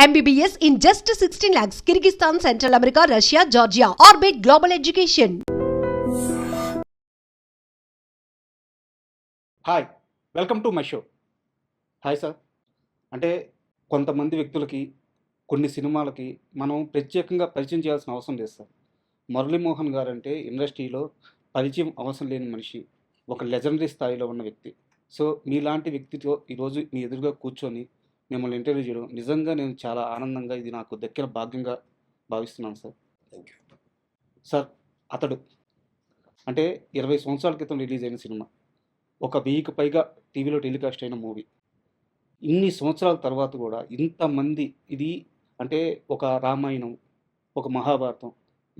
MBBS in just 16 lakhs. Kyrgyzstan, Central America, Russia, Georgia. Orbit Global Education. Hi, welcome to my show. Hi sir. అంటే కొంతమంది వ్యక్తులకి కొన్ని సినిమాలకి మనం ప్రత్యేకంగా పరిచయం చేయాల్సిన అవసరం లేదు సార్. మురళీమోహన్ గారు అంటే ఇండస్ట్రీలో పరిచయం అవసరం లేని మనిషి, ఒక లెజెండరీ స్థాయిలో ఉన్న వ్యక్తి. సో మీలాంటి వ్యక్తితో ఈరోజు మీ ఎదురుగా కూర్చొని మిమ్మల్ని ఇంటర్వ్యూ చేయడం నిజంగా నేను చాలా ఆనందంగా, ఇది నాకు దక్కిన భాగ్యంగా భావిస్తున్నాను సార్. Thank you. సార్, అతడు అంటే 20 సంవత్సరాల క్రితం రిలీజ్ అయిన సినిమా, ఒక 1000కి పైగా టీవీలో టెలికాస్ట్ అయిన మూవీ. ఇన్ని సంవత్సరాల తర్వాత కూడా ఇంతమంది, ఇది అంటే ఒక రామాయణం, ఒక మహాభారతం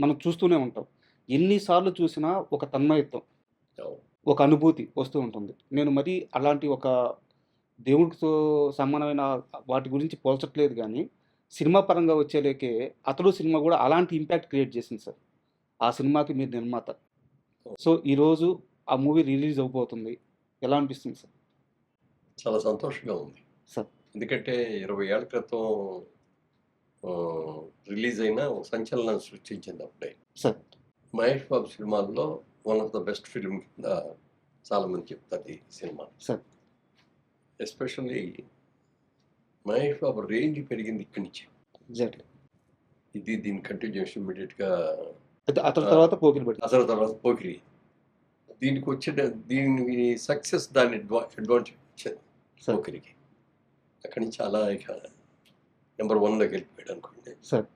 మనం చూస్తూనే ఉంటాం. ఎన్నిసార్లు చూసినా ఒక తన్మయత్వం, అవును. ఒక అనుభూతి వస్తూ ఉంటుంది. నేను మరీ అలాంటి ఒక దేవుడితో సమానమైన వాటి గురించి పోల్చట్లేదు, కానీ సినిమా పరంగా వచ్చేలేకే అతడు సినిమా కూడా అలాంటి ఇంపాక్ట్ క్రియేట్ చేసింది సార్. ఆ సినిమాకి మీరు నిర్మాత. సో ఈరోజు ఆ మూవీ రిలీజ్ అవబోతుంది, ఎలా అనిపిస్తుంది సార్? చాలా సంతోషంగా ఉంది సార్. ఎందుకంటే 20 ఏళ్ల క్రితం రిలీజ్ అయిన ఒక సంచలనం సృష్టించింది అప్పుడే. సార్, మహేష్ బాబు సినిమాల్లో one of the best film కింద చాలామంది చెప్తారు ఈ cinema. Sir. Especially Mahesh Babu range పెరిగింది ఇక్కడి నుంచి. ఎగ్జాక్ట్లీ. ఇది దీని కంటిన్యూషన్ ఇమీడియట్గా అతని తర్వాత పోకిరి పడి. అసలు తర్వాత పోకిరి, దీనికి వచ్చిన దీని సక్సెస్ దాని అడ్వాంటేజ్ వచ్చింది సార్. పోకిరికి. అక్కడి నుంచి అలా ఇక నెంబర్ 1లోకి వెళ్ళిపోయాడు అనుకోండి. సార్.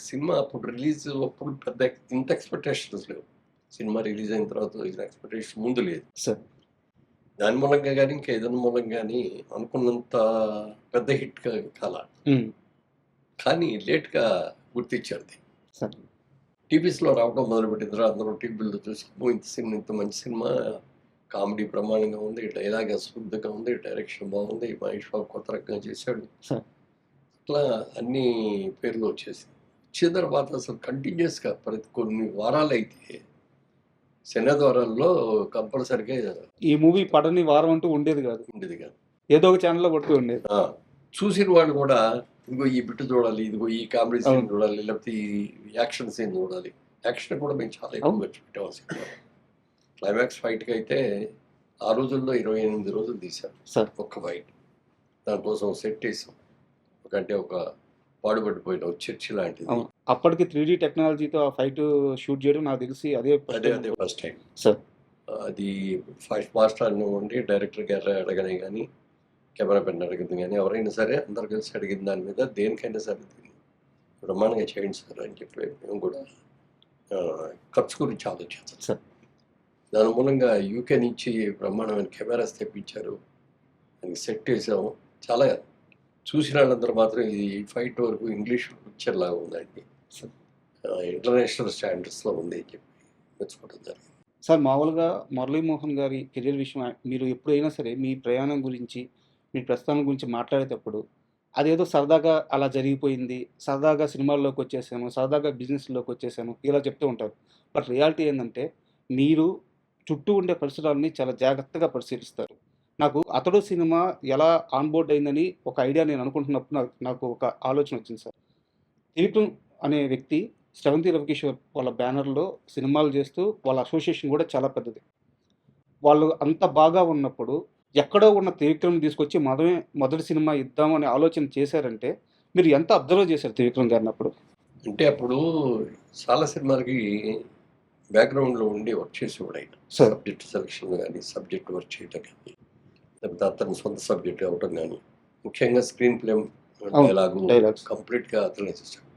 సినిమా అప్పుడు రిలీజ్ అప్పుడు పెద్ద ఇంత ఎక్స్పెక్టేషన్స్ లేవు. సినిమా రిలీజ్ అయిన తర్వాత ఎక్స్పెక్టేషన్ ముందు లేదు సార్. దాని మూలంగా కానీ ఇంకా ఏదైనా మూలంగా కానీ అనుకున్నంత పెద్ద హిట్ కాల, కానీ లేట్గా గుర్తించారు. సార్. టీవీస్లో రావడం మొదలుపెట్టింది. అందరూ టీవీలో చూసి ఇంత సినిమా, ఇంత మంచి సినిమా, కామెడీ ప్రమాణంగా ఉంది, డైలాగ్ అస్ఫుద్ధంగా ఉంది, డైరెక్షన్ బాగుంది, మహేష్ బాబు కొత్త రకంగా చేశాడు, సార్. అట్లా అన్ని పేర్లు వచ్చేసి వచ్చిన తర్వాత అసలు కంటిన్యూస్గా ప్రతి కొన్ని వారాలు అయితే శనివారాల్లో కంపల్సరిగా ఈ మూవీ పడని వారం అంటూ ఉండేది కాదు, ఉండేది కాదు. ఏదో ఒక ఛానల్లో పడుతూ ఉండేది. చూసిన వాళ్ళు కూడా ఇదిగో ఈ బిట్టు చూడాలి, ఇదిగో ఈ కామెడీ సీన్ చూడాలి, లేకపోతే ఈ యాక్షన్ సీన్ చూడాలి. యాక్షన్ కూడా మేము చాలా ఎక్కువ ఖర్చు పెట్టాం సినిమా. క్లైమాక్స్ ఫైట్కి అయితే ఆ రోజుల్లో 28 రోజులు తీశారు సార్. ఒక్క ఫైట్. దానికోసం సెట్ వేసాం. అంటే ఒక పాడుపడిపోయిన ఒక చర్చి లాంటిది. అప్పటికి 3D టెక్నాలజీతో ఆ ఫైట్ షూట్ చేయడం నాకు తెలిసి అదే ఫస్ట్ టైం సార్. అది ఫస్ట్ మాస్టర్ ఉండి డైరెక్టర్ గారు అడగనే కానీ, కెమెరా పెన్ అడిగింది కానీ, ఎవరైనా సరే అందరు కలిసి అడిగిన దాని మీద దేనికైనా సరే బ్రహ్మాండంగా చేయండి సార్ అని చెప్పి మేము కూడా ఖర్చు గురించి ఆలోచించాం సార్. దాని మూలంగా యూకే నుంచి బ్రహ్మాండమైన కెమెరాస్ తెప్పించారు, దానికి సెట్ వేసాము. చాలా చూసిన వాళ్ళందరూ మాత్రం ఇది ఫైట్ వరకు ఇంగ్లీష్ పిక్చర్లాగా ఉందండి, ఇంటర్నేషనల్ స్టాండర్డ్స్లో ఉంది అని చెప్పి మెచ్చుకోవడం జరిగింది. సార్, మామూలుగా మురళీమోహన్ గారి కెరీర్ విషయం మీరు ఎప్పుడైనా సరే మీ ప్రయాణం గురించి, మీ ప్రస్థానం గురించి మాట్లాడేటప్పుడు అదేదో సరదాగా అలా జరిగిపోయింది, సరదాగా సినిమాల్లోకి వచ్చేసాను, సరదాగా బిజినెస్లోకి వచ్చేసాను ఇలా చెప్తూ ఉంటారు. బట్ రియాలిటీ ఏంటంటే మీరు చుట్టూ ఉండే పరిసరాలని చాలా జాగ్రత్తగా పరిశీలిస్తారు. నాకు అతడు సినిమా ఎలా ఆన్బోర్డ్ అయిందని ఒక ఐడియా నేను అనుకుంటున్నప్పుడు నాకు ఒక ఆలోచన వచ్చింది సార్. త్రివిక్రమ్ అనే వ్యక్తి శ్రవంతి రవికిషోర్ వాళ్ళ బ్యానర్లో సినిమాలు చేస్తూ వాళ్ళ అసోసియేషన్ కూడా చాలా పెద్దది. వాళ్ళు అంత బాగా ఉన్నప్పుడు ఎక్కడో ఉన్న త్రివిక్రమ్ తీసుకొచ్చి మొదటి సినిమా ఇద్దాము అనే ఆలోచన చేశారంటే మీరు ఎంత అబ్జర్వ్ చేశారు త్రివిక్రమ్ గారిని అప్పుడు? అంటే అప్పుడు చాలా సినిమాలకి బ్యాక్గ్రౌండ్లో ఉండి వర్క్ చేసేవాడు ఆయన. సార్. సబ్జెక్ట్ సెలక్షన్ కానీ, సబ్జెక్ట్ వర్క్ చేయటం కానీ, లేకపోతే అతని సొంత సబ్జెక్ట్ అవ్వటం కానీ, ముఖ్యంగా స్క్రీన్ ప్లే, డైలాగ్స్ కంప్లీట్గా అతనే చేశాడు.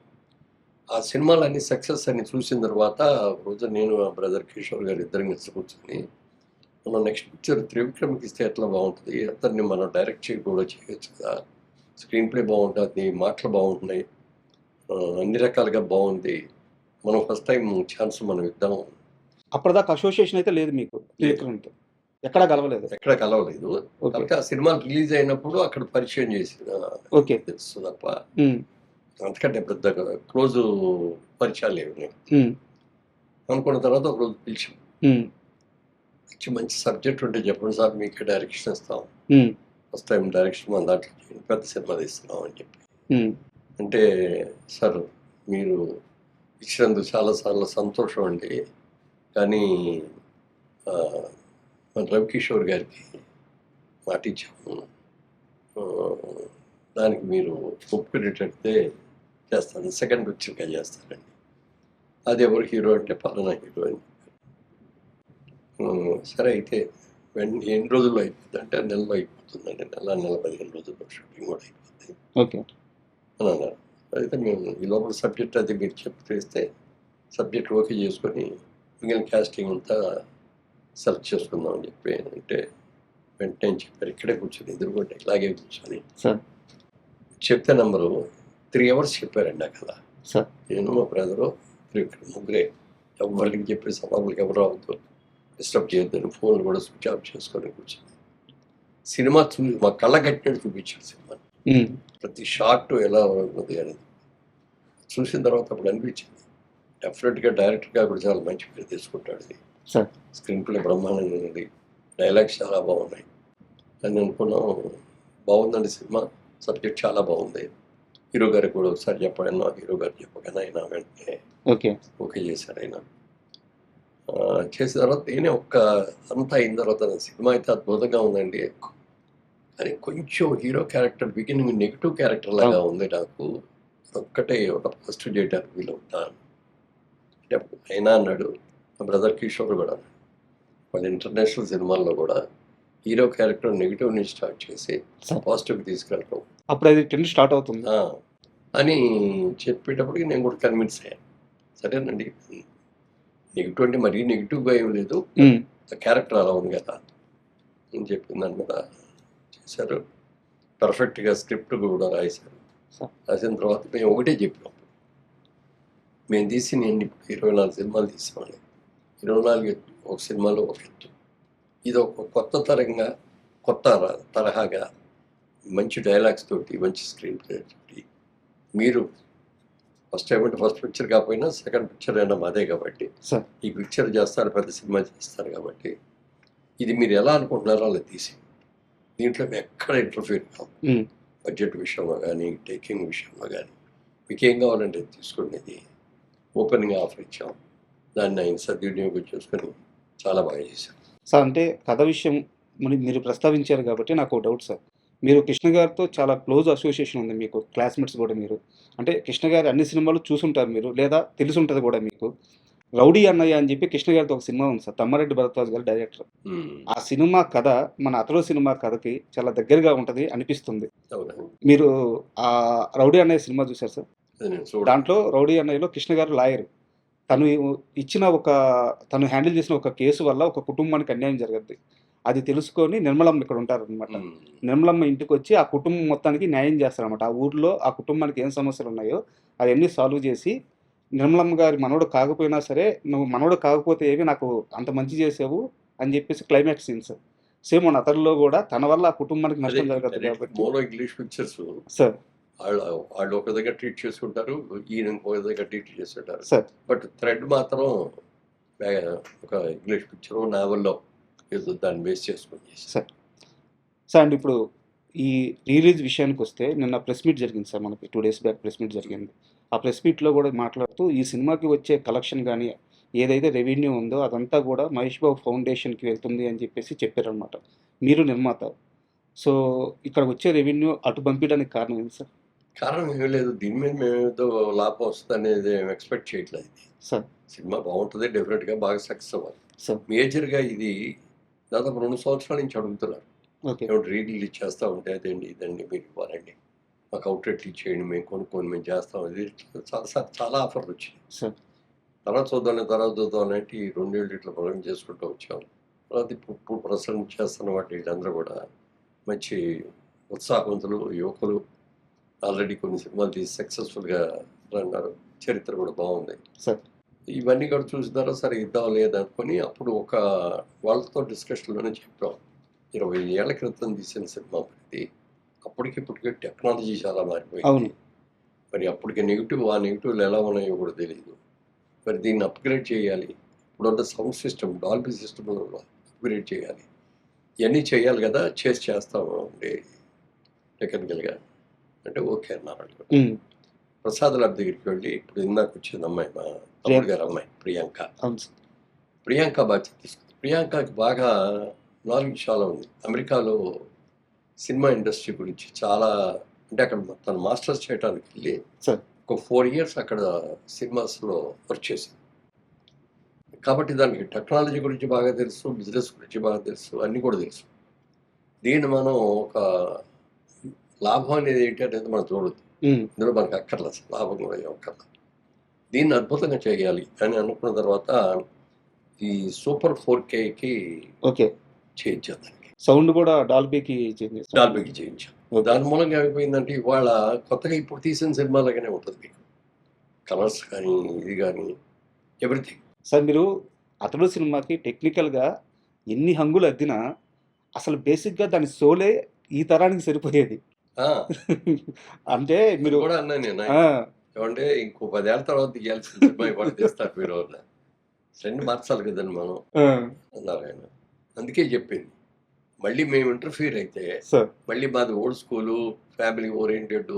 ఆ సినిమాలన్నీ సక్సెస్ అని చూసిన తర్వాత రోజు నేను ఆ బ్రదర్ కిషోర్ గారు ఇద్దరం కలిసి కూర్చొని మనం నెక్స్ట్ పిక్చర్ త్రివిక్రమ్కి ఇస్తే ఎట్లా బాగుంటుంది, అతన్ని మనం డైరెక్ట్ కూడా చేయొచ్చు కదా, స్క్రీన్ ప్లే బాగుంటుంది, మాటలు బాగుంటున్నాయి, అన్ని రకాలుగా బాగుంది, మనం ఫస్ట్ టైం ఛాన్స్ మనం ఇద్దాము. అప్పటిదాకా అసోసియేషన్ అయితే లేదు మీకు త్రివిక్రమ్తో? ఎక్కడ కలవలేదు? ఎక్కడ కలవలేదు. కాబట్టి ఆ సినిమా రిలీజ్ అయినప్పుడు అక్కడ పరిచయం చేసిన తెలుసు తప్ప అంతకంటే పెద్ద క్లోజ్ పరిచయాలు లేవు. అనుకున్న తర్వాత ఒక రోజు పిలిచాం, మంచి సబ్జెక్ట్ ఉంటే చెప్పండి సార్, మీకు డైరెక్షన్ ఇస్తాం, ఫస్ట్ టైం డైరెక్షన్ మన దాంట్లో చేయండి, పెద్ద సినిమా తీస్తున్నాం అని చెప్పి. అంటే సార్ మీరు ఇచ్చినందుకు చాలా సంతోషం అండి, కానీ మన రవికిషోర్ గారికి మాట ఇచ్చాము, దానికి మీరు ఒప్పుకునేటట్టే చేస్తాను, సెకండ్ పిక్చర్గా చేస్తానండి. అది ఎవరు హీరో అంటే పలానా హీరో అని చెప్పారు. సరే అయితే ఎన్ని రోజుల్లో అయిపోతుంది అంటే నెలలో అయిపోతుందండి, నెల 15 రోజుల్లో షూటింగ్ కూడా అయిపోతుంది ఓకే అని అన్నారు. అయితే మేము ఈ లోపల సబ్జెక్ట్ అది మీరు చేస్తే సబ్జెక్ట్ ఓకే చేసుకొని మిగిలిన క్యాస్టింగ్ అంతా సెలెక్ట్ చేసుకుందాం అని చెప్పి అంటే వెంటనే చెప్పారు, ఇక్కడే కూర్చొని ఎదురుకుంటే ఇలాగే కూర్చొని చెప్తే నెంబరు 3 hours చెప్పారండి ఆ కథ. నేను మా బ్రదరు ముగ్గురే, ఎవరికి చెప్పేసి లోపలికి ఎవరు రావద్దు, డిస్టర్బ్ చేయొద్దని ఫోన్లు కూడా స్విచ్ ఆఫ్ చేసుకొని కూర్చొని సినిమా మా కళ్ళ కట్టినట్టు చూపించారు సినిమాని, ప్రతి షాట్ ఎలా ఉన్నది అనేది చూసిన తర్వాత అప్పుడు అనిపించింది డెఫినెట్గా డైరెక్టర్గా కూడా చాలా మంచి పేరు తీసుకుంటాడు, స్క్రీన్ ప్లే బ్రహ్మాండంగా ఉంది, డైలాగ్స్ చాలా బాగున్నాయి అని అనుకున్నాం. బాగుందండి సినిమా, సబ్జెక్ట్ చాలా బాగుంది, హీరో గారికి కూడా ఒకసారి చెప్పాను, హీరో గారు చెప్పగానే ఆయన వెంటనే ఓకే చేశారు. ఆయన చేసిన తర్వాత నేనే అంతా అయిన తర్వాత సినిమా అయితే అద్భుతంగా ఉందండి, కానీ కొంచెం hero character beginning negative character లాగా ఉంది నాకు, ఒక్కటే ఒక ఫస్ట్ చేయడానికి వీలు అవుతాను అంటే అయినా అన్నాడు. మా బ్రదర్ కిషోర్ కూడా వాళ్ళ ఇంటర్నేషనల్ సినిమాల్లో కూడా హీరో క్యారెక్టర్ నెగిటివ్ నుంచి స్టార్ట్ చేసి పాజిటివ్ తీసుకెళ్ళటం, అప్పుడు అది ట్రెండ్ స్టార్ట్ అవుతుంది అని చెప్పేటప్పటికి నేను కూడా కన్విన్స్ అయ్యాను. సరేనండి, నెగిటివ్ అంటే మరీ నెగిటివ్గా ఏం లేదు, క్యారెక్టర్ అలా ఉంది కదా అని చెప్పిన దాని మీద చేశారు. పర్ఫెక్ట్గా స్క్రిప్ట్ కూడా రాశారు. రాసిన తర్వాత మేము ఒకటే చెప్పాం, మేము తీసి నేను ఇప్పుడు 24 సినిమాలు తీసామండి, 24 ఒక సినిమాలో ఒక ఎత్తు, ఇది ఒక కొత్త తరహాగా మంచి డైలాగ్స్ తోటి మంచి స్క్రీన్ ప్లే తోటి మీరు ఫస్ట్ ఏమంటే ఫస్ట్ పిక్చర్ కాకపోయినా సెకండ్ పిక్చర్ అయినా మాదే కాబట్టి ఈ పిక్చర్ చేస్తారు, పెద్ద సినిమా చేస్తారు కాబట్టి ఇది మీరు ఎలా అనుకుంటున్నారో అలా తీసి దీంట్లో మేము ఎక్కడ ఇంటర్ఫీర్ కావు, బడ్జెట్ విషయంలో కానీ టేకింగ్ విషయంలో కానీ మీకు ఏం కావాలంటే తీసుకోండి, ఇది ఓపెన్గా ఆఫర్ ఇచ్చాం, దాన్ని ఆయన సద్వినియోగం చేసుకొని చాలా బాగా చేశాం. సార్ అంటే కథ విషయం మీరు ప్రస్తావించారు కాబట్టి నాకు ఒక డౌట్ సార్, మీరు కృష్ణ గారితో చాలా క్లోజ్ అసోసియేషన్ ఉంది మీకు, క్లాస్మేట్స్ కూడా మీరు, అంటే కృష్ణ గారి అన్ని సినిమాలు చూసుంటారు మీరు, లేదా తెలిసి ఉంటుంది కూడా మీకు. రౌడీ అన్నయ్య అని చెప్పి కృష్ణ గారితో ఒక సినిమా ఉంది సార్, తమ్మారెడ్డి భరద్వాజ్ గారు డైరెక్టర్. ఆ సినిమా కథ మన అతడు సినిమా కథకి చాలా దగ్గరగా ఉంటుంది అనిపిస్తుంది. మీరు ఆ రౌడీ అన్నయ్య సినిమా చూసారు సార్? దాంట్లో రౌడీ అన్నయ్యలో కృష్ణ గారు లాయర్, తను హ్యాండిల్ చేసిన ఒక కేసు వల్ల ఒక కుటుంబానికి అన్యాయం జరుగుద్ది, అది తెలుసుకొని నిర్మలమ్మ ఇక్కడ ఉంటారనమాట, నిర్మలమ్మ ఇంటికి వచ్చి ఆ కుటుంబం మొత్తానికి న్యాయం చేస్తారనమాట. ఆ ఊర్లో ఆ కుటుంబానికి ఏం సమస్యలు ఉన్నాయో అవన్నీ సాల్వ్ చేసి, నిర్మలమ్మ గారి మనవడు కాకపోయినా సరే, నువ్వు మనవడు కాకపోతే ఏవి నాకు అంత మంచి చేసావు అని చెప్పేసి క్లైమాక్స్ సీన్స్. సేమ్ మన అతనిలో కూడా తన వల్ల ఆ కుటుంబానికి నష్టం జరగదు కాబట్టి ఇంగ్లీష్ పిక్చర్స్ సార్ వాళ్ళు ఒక దగ్గర ట్రీట్ చేసుకుంటారు, ఈయన ఒక దగ్గర ట్రీట్ చేస్తుంటారు సార్, బట్ థ్రెడ్ మాత్రం ఒక ఇంగ్లీష్ పిక్చర్ నావల్లో ఏదో దాన్ని బేస్ చేసుకుని సార్. సార్ అండ్ ఇప్పుడు ఈ రిలీజ్ విషయానికి వస్తే నిన్న ప్రెస్ మీట్ జరిగింది సార్, మనకి 2 days బ్యాక్ ప్రెస్ మీట్ జరిగింది. ఆ ప్రెస్ మీట్లో కూడా మాట్లాడుతూ ఈ సినిమాకి వచ్చే కలెక్షన్ కానీ ఏదైతే రెవెన్యూ ఉందో అదంతా కూడా మహేష్ బాబు ఫౌండేషన్కి వెళ్తుంది అని చెప్పేసి చెప్పారనమాట. మీరు నిర్మాత, సో ఇక్కడ వచ్చే రెవెన్యూ అటు పంపించడానికి కారణం ఏంటి సార్? కారణం ఏమీ లేదు, దీని మీద మేము ఏదో లాభం వస్తుంది అనేది ఎక్స్పెక్ట్ చేయట్లేదు సార్. సినిమా బాగుంటుంది, డెఫినెట్గా బాగా సక్సెస్ అవ్వాలి సార్. మేజర్గా ఇది దాదాపు 2 సంవత్సరాల నుంచి అడుగుతున్నారు, ఓకే రీరిలీజ్ చేస్తూ ఉంటే అదేంటి ఇదండి మీరు ఇవ్వాలండి, మాకు అవుట్లెట్లు ఇచ్చేయండి, మేము కొనుక్కొని మేము చేస్తాం, ఇది చాలా ఆఫర్లు వచ్చినాయి సార్. తర్వాత చూద్దాం అంటే ఈ 2 ఏళ్ళు ఇట్లా పొలం చేసుకుంటూ వచ్చాం. తర్వాత ఇప్పుడు ప్రసరణ చేస్తున్న వాటి వీళ్ళందరూ కూడా మంచి ఉత్సాహవంతులు యువకులు, ఆల్రెడీ కొన్ని సినిమాలు తీసి సక్సెస్ఫుల్గా అన్నారు, చరిత్ర కూడా బాగుంది సార్. ఇవన్నీ కూడా చూసిన తర్వాత సరే ఇద్దాం లేదనుకొని అప్పుడు వాళ్ళతో డిస్కషన్లోనే చెప్పాం, 20 ఏళ్ల క్రితం తీసిన సినిమా ఇది, అప్పటికిప్పటికే టెక్నాలజీ చాలా మారిపోయింది, మరి అప్పటికి ఆ నెగిటివ్లు ఎలా ఉన్నాయో కూడా తెలియదు, మరి దీన్ని అప్గ్రేడ్ చేయాలి, ఇప్పుడున్న sound system Dolby system upgrade చేయాలి, ఇవన్నీ చేయాలి కదా, చేస్తాము అండి టెక్నికల్గా అంటే ఓకే అన్నారు వాళ్ళు. ఉమ్, ప్రసాద్ లాబ్ దగ్గరికి వెళ్ళి ఇప్పుడు ఇందాక వచ్చింది అమ్మాయి, మా తమ్ముడు గారు అమ్మాయి ప్రియాంక. అవును సార్. ప్రియాంక బాధ్యత తీసుకుంది. ప్రియాంకకి బాగా నాలెడ్జ్ చాలా ఉంది అమెరికాలో సినిమా ఇండస్ట్రీ గురించి. చాలా అంటే అక్కడ తను మాస్టర్స్ చేయడానికి వెళ్ళి సార్. ఒక 4 years అక్కడ సినిమాస్లో వర్క్ చేసింది. కాబట్టి దానికి టెక్నాలజీ గురించి బాగా తెలుసు, బిజినెస్ గురించి బాగా తెలుసు, అన్నీ కూడా తెలుసు. దీన్ని మనం ఒక లాభం అనేది ఏంటి అనేది మనం చూడొద్దు. ఉమ్, ఇందులో మనకు అక్కర్లేదు, అసలు లాభం కూడా ఏం అక్కర్లేదు. దీన్ని అద్భుతంగా చేయాలి అని అనుకున్న తర్వాత ఈ సూపర్ 4Kకి ఓకే. చేయించాను దానికి, సౌండ్ కూడా డాల్బీకి చేంజ్ చేస్తాం. డాల్బీకి చేయించాను. దాని మూలంగా ఏమైపోయిందంటే ఇవాళ కొత్తగా ఇప్పుడు తీసిన సినిమాలాగానే ఉంటుంది మీకు, కలర్స్ కానీ ఇది కానీ ఎవ్రీథింగ్. సార్ మీరు అతడు సినిమాకి టెక్నికల్గా ఎన్ని హంగులు అద్దినా అసలు బేసిక్గా దాని సోలే ఈ తరానికి సరిపోయేది. అంటే మీరు కూడా అన్నా నేను ఆ, ఏమంటే ఇంకో 10 ఏళ్ళ తర్వాత తీయాల్సిన సినిమా ఇవాళ తీస్తారు మీరు, ట్రెండ్ మార్చాలి కదండి మనం ఆ, అన్నారు ఆయన. అందుకే చెప్పింది మళ్ళీ మేము ఇంటర్ఫియర్ అయితే సార్ మళ్ళీ మాది ఓల్డ్ స్కూలు, ఫ్యామిలీ ఓరియంటెడ్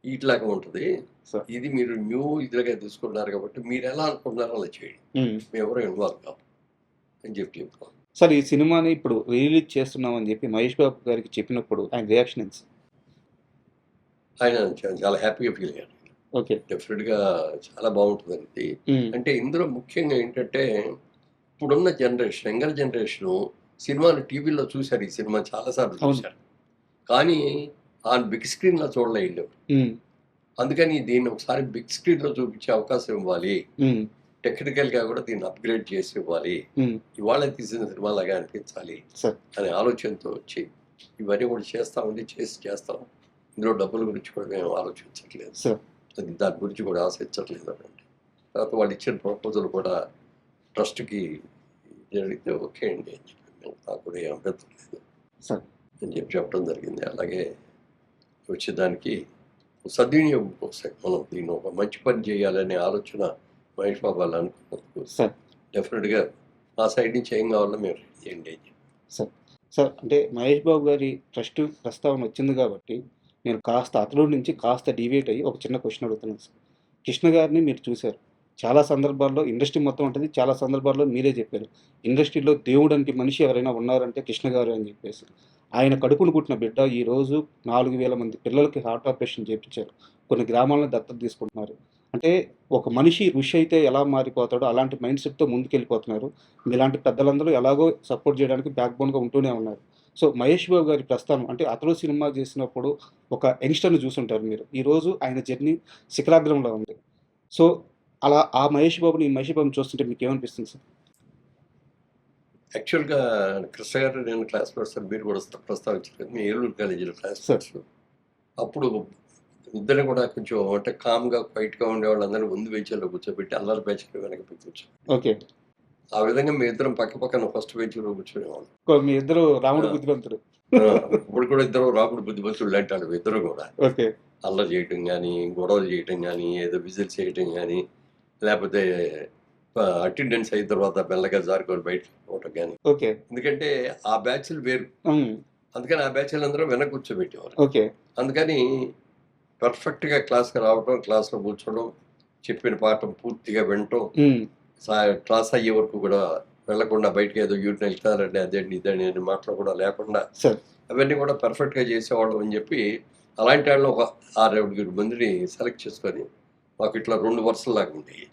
ఇట్లాగా ఉంటుంది. సార్. ఇది మీరు న్యూ ఇదిగా తీసుకున్నారు కాబట్టి మీరు ఎలా అనుకుంటున్నారో అలా చేయండి, ఉమ్. మేము ఎవరో ఇన్వాల్వ్ కావు అని చెప్తాం. సార్ ఈ సినిమాని ఇప్పుడు రిలీజ్ చేస్తున్నామని చెప్పి మహేష్ బాబు గారికి చెప్పినప్పుడు ఆయన రియాక్షన్ ఏంటి సార్? ఆయన చాలా హ్యాపీగా ఫీల్ అయ్యాడు. ఓకే. డెఫినెట్గా చాలా బాగుంటుంది అనేది. ఉమ్, అంటే ఇందులో ముఖ్యంగా ఏంటంటే ఇప్పుడున్న జనరేషన్, యంగర్ జనరేషను సినిమాను టీవీలో చూశారు, ఈ సినిమా చాలాసార్లు అవును. చూశారు, కానీ ఆ బిగ్ స్క్రీన్లో చూడలేదు. ఉమ్, అందుకని దీన్ని ఒకసారి బిగ్ స్క్రీన్లో చూపించే అవకాశం ఇవ్వాలి, ఉమ్, టెక్నికల్గా కూడా దీన్ని అప్గ్రేడ్ చేసి ఇవ్వాలి, ఉమ్, ఇవాళ తీసిన సినిమాలాగా అనిపించాలి సార్. అనే ఆలోచనతో వచ్చి ఇవన్నీ కూడా చేస్తామండి, చేస్తాం. ఇందులో డబ్బుల గురించి కూడా మేము ఆలోచించట్లేదు, సార్. అది దాని గురించి కూడా ఆశించట్లేదు అనండి. తర్వాత వాళ్ళు ఇచ్చిన ప్రపోజల్ కూడా ట్రస్ట్కి జరిగితే ఓకే అండి అని చెప్పి, మేము నాకు కూడా ఏం అభ్యంతరం లేదు సార్. అని చెప్పి చెప్పడం జరిగింది. అలాగే వచ్చేదానికి సద్వినియోగం కోసం మనం దీన్ని ఒక మంచి పని చేయాలనే ఆలోచన మహేష్ బాబు వాళ్ళు అనుకున్నందుకు సార్. డెఫినెట్గా ఆ సైడ్ నుంచి ఏం కావాలో మేము రెడీ చేయండి అని చెప్పి. సార్ అంటే మహేష్ బాబు గారి ట్రస్ట్ ప్రస్తావన వచ్చింది కాబట్టి నేను కాస్త అతడు నుంచి కాస్త డివేట్ అయ్యి ఒక చిన్న క్వశ్చన్ అడుగుతున్నాను సార్. కృష్ణ గారిని మీరు చూశారు, చాలా సందర్భాల్లో ఇండస్ట్రీ మొత్తం ఉంటుంది, చాలా సందర్భాల్లో మీరే చెప్పారు ఇండస్ట్రీలో దేవుడు అంటే మనిషి ఎవరైనా ఉన్నారంటే కృష్ణ గారు అని చెప్పేసి. ఆయన కడుపును పుట్టిన బిడ్డ ఈరోజు 4,000 మంది పిల్లలకి హార్ట్ ఆపరేషన్ చేయించారు, కొన్ని గ్రామాలను దత్తత తీసుకుంటున్నారు. అంటే ఒక మనిషి ఋషి అయితే ఎలా మారిపోతాడో అలాంటి మైండ్ సెట్తో ముందుకెళ్ళిపోతున్నారు. మీలాంటి పెద్దలందరూ ఎలాగో సపోర్ట్ చేయడానికి బ్యాక్ బోన్గా ఉంటూనే ఉన్నారు. సో మహేష్ బాబు గారి ప్రస్థానం అంటే అతడు సినిమా చేసినప్పుడు ఒక యంగ్స్టర్ని చూసుంటారు మీరు, ఈరోజు ఆయన జర్నీ శిఖరాగ్రంలో ఉంది. సో అలా ఆ మహేష్ బాబుని ఈ మహేష్ బాబుని చూస్తుంటే మీకు ఏమనిపిస్తుంది సార్? యాక్చువల్గా కృష్ణ గారు నేను క్లాస్మేట్స్, మీరు కూడా ప్రస్తావించారు, మీ ఏలూరు కాలేజీలో క్లాస్మేట్స్. అప్పుడు ఇద్దరు కూడా కొంచెం అంటే కామ్గా క్వైట్గా ఉండేవాళ్ళందరూ ముందు బెంచ్లో కూర్చోబెట్టి అల్లరి బెంచ్లో వెనక కూర్చో, ఓకే. ఆ విధంగా మీ ఇద్దరం పక్క పక్కన ఫస్ట్ బెంచ్లో కూర్చునేవాళ్ళం. మీ ఇద్దరు రాముడు బుద్ధిమంతుడు. ఇప్పుడు కూడా ఇద్దరు రాముడు బుద్ధిమంతుడు అంటాడు, ఇద్దరు కూడా ఓకే. అల్లరి చేయటం కానీ, గొడవలు చేయటం కానీ, ఏదో విజిల్స్ చేయటం కానీ, లేకపోతే అటెండెన్స్ అయిన తర్వాత మెల్లగా జారుకొని బయట పోవటం కానీ. ఓకే. ఎందుకంటే ఆ బ్యాచ్లు వేరు, అందుకని ఆ బ్యాచ్లు అందరూ వెనక కూర్చోబెట్టేవారు. ఓకే. అందుకని పర్ఫెక్ట్గా క్లాస్కి రావటం, క్లాస్లో కూర్చోవడం, చెప్పిన పాఠం పూర్తిగా వినటం, క్లాస్ అయ్యే వరకు కూడా వెళ్లకుండా బయటకి ఏదో యూరిన్ వెళ్తారండి అదేంటి ఇదండి అని మాటలు కూడా లేకుండా అవన్నీ కూడా పర్ఫెక్ట్గా చేసేవాళ్ళం అని చెప్పి అలాంటి వాళ్ళు ఒక 6-7 మందిని సెలెక్ట్ చేసుకొని మాకు ఇట్లా 2 వరుసలాగా ఉండేవి.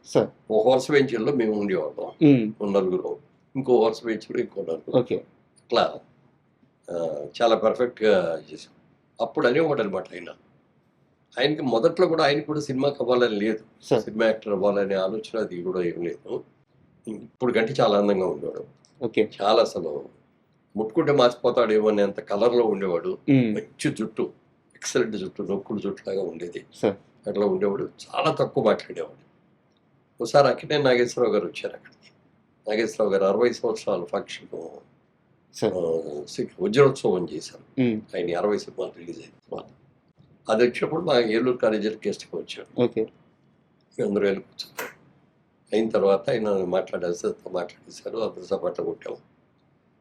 ఒక వరుస బెంచ్లో మేము ఉండేవాళ్ళం నలుగురు, ఇంకో వరుస బెంచ్లో ఇంకో నలుగురు, ఇట్లా చాలా పర్ఫెక్ట్గా చేసాం. అప్పుడు అనేవాడు అనమాట ఆయనకి మొదట్లో కూడా ఆయనకి కూడా సినిమాకి అవ్వాలని లేదు, సినిమా యాక్టర్ అవ్వాలనే ఆలోచన అది కూడా ఏం లేదు. ఇప్పుడు కంటే చాలా అందంగా ఉండేవాడు, చాలా అసలు ముట్టుకుంటే మార్చిపోతాడేమో అని అంత కలర్లో ఉండేవాడు. మంచి జుట్టు, ఎక్సలెంట్ జుట్టు, నొక్కుడు జుట్టు లాగా ఉండేది, అట్లా ఉండేవాడు. చాలా తక్కువ మాట్లాడేవాడు. ఒకసారి అక్కడే నాగేశ్వరరావు గారు వచ్చారు అక్కడికి. నాగేశ్వరరావు గారు 60 సంవత్సరాల ఫంక్షన్ వజ్రోత్సవం చేశారు. ఆయన 60 సినిమాలు రిలీజ్ అయిన తర్వాత అది వచ్చినప్పుడు మా ఏలూరు కాలేజీలో గెస్ట్గా వచ్చాడు. అందరూ వెళ్ళి కూర్చున్నారు. అయిన తర్వాత ఆయన మాట్లాడేసారు, అందరూ సపాట్లు కొట్టాము.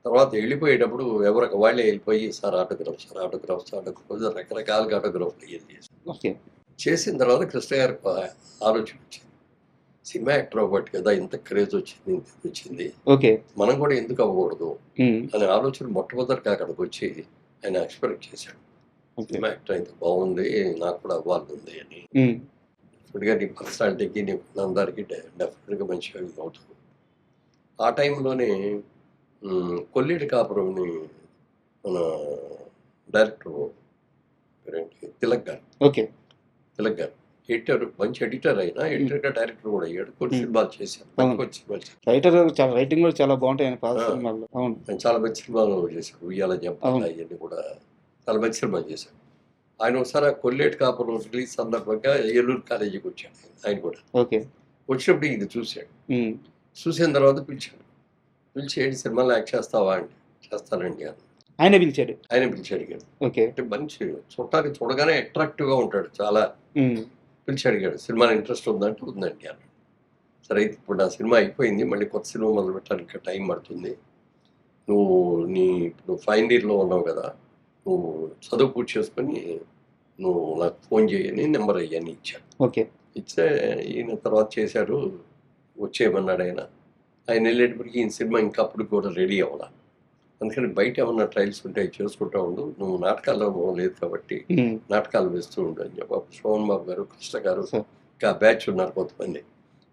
తర్వాత వెళ్ళిపోయేటప్పుడు ఎవరికి వాళ్ళే వెళ్ళిపోయి సార్ ఆటోగ్రాఫ్ రకరకాలుగా ఆటోగ్రాఫ్లు అయ్యేది చేశారు. ఓకే. చేసిన తర్వాత కృష్ణ గారికి ఆలోచన వచ్చింది, సినిమా యాక్టర్ అవ్వబట్టి కదా ఇంత క్రేజ్ వచ్చింది, ఇంత వచ్చింది, ఓకే. మనం కూడా ఎందుకు అవ్వకూడదు ఉమ్, అనే ఆలోచన మొట్టమొదటిగా అక్కడికి వచ్చి ఆయన ఎక్స్పెక్ట్ చేశాడు. ఓకే. సినిమా యాక్టర్ అయితే బాగుంది, నాకు కూడా అవ్వాలి ఉంది అని. ఉమ్, డెఫినెట్గా నీ పర్సనాలిటీకి నీ అందరికీ డెఫినెట్గా మంచిగా ఇది అవుతుంది. ఆ టైంలోనే కొల్లేటి కాపురంని మన డైరెక్టర్ పేరేంటి తిలక్ గారు ఓకే. ఎడిటర్, మంచి ఎడిటర్ అయినా ఎడిటర్గా డైరెక్టర్ కూడా అయ్యాడు. కొన్ని సినిమాలు చేశాడు, మంచి సినిమాలు చేశాడు. రైటర్ చాలా రైటింగ్ కూడా చాలా బాగుంటాయి ఆయన పాత ఆ. సినిమాల్లో. అవును. ఆయన చాలా మంచి సినిమాలు చేశాడు. ఉయ్యాల జంపాల అవును. అవన్నీ కూడా చాలా మంచి సినిమాలు చేశాడు. ఆయన ఒకసారి ఆ కొల్లేటి కాపురం రిలీజ్ సందర్భంగా ఏలూరు కాలేజీకి వచ్చాడు ఆయన కూడా. ఓకే. వచ్చినప్పుడు ఇది చూశాడు. ఉమ్, చూసిన తర్వాత పిలిచాడు. పిలిచి ఏంటి సినిమాలో యాక్ట్ చేస్తావా అంటే చేస్తానండి అని ఆయన పిలిచాడు. ఆయన పిలిచి అడిగాడు. ఓకే. అంటే మంచి చూడటానికి చూడగానే అట్రాక్టివ్గా ఉంటాడు చాలా. ఉమ్, పిలిచి అడిగాడు, సినిమాలో ఇంట్రెస్ట్ ఉందంటే ఉందండి అన్నాడు. సరే అయితే ఇప్పుడు నా సినిమా అయిపోయింది, మళ్ళీ కొత్త సినిమా మొదలు పెట్టడానికి ఇంకా టైం పడుతుంది. నువ్వు ఇప్పుడు ఫైనల్ ఇయర్లో ఉన్నావు కదా, నువ్వు చదువు పూర్తి చేసుకొని నువ్వు నాకు ఫోన్ చేయని నెంబర్ అయ్యని ఇచ్చాడు. ఓకే. ఇచ్చే ఈయన తర్వాత చేశాడు, వచ్చేయమన్నాడు ఆయన. ఆయన వెళ్ళేటప్పటికి ఈయన సినిమా ఇంకా అప్పుడు కూడా రెడీ అవ్వాల. అందుకని బయట ఏమన్నా ట్రయల్స్ ఉంటే అవి చేసుకుంటూ ఉండు, నువ్వు నాటకాల్లో లేదు కాబట్టి ఉమ్, నాటకాలు వేస్తూ ఉండు అని చెప్పి అప్పుడు సోమన్ బాబు గారు, కృష్ణ గారు, సార్. ఇంకా బ్యాచ్ ఉన్నారు కొంతమంది,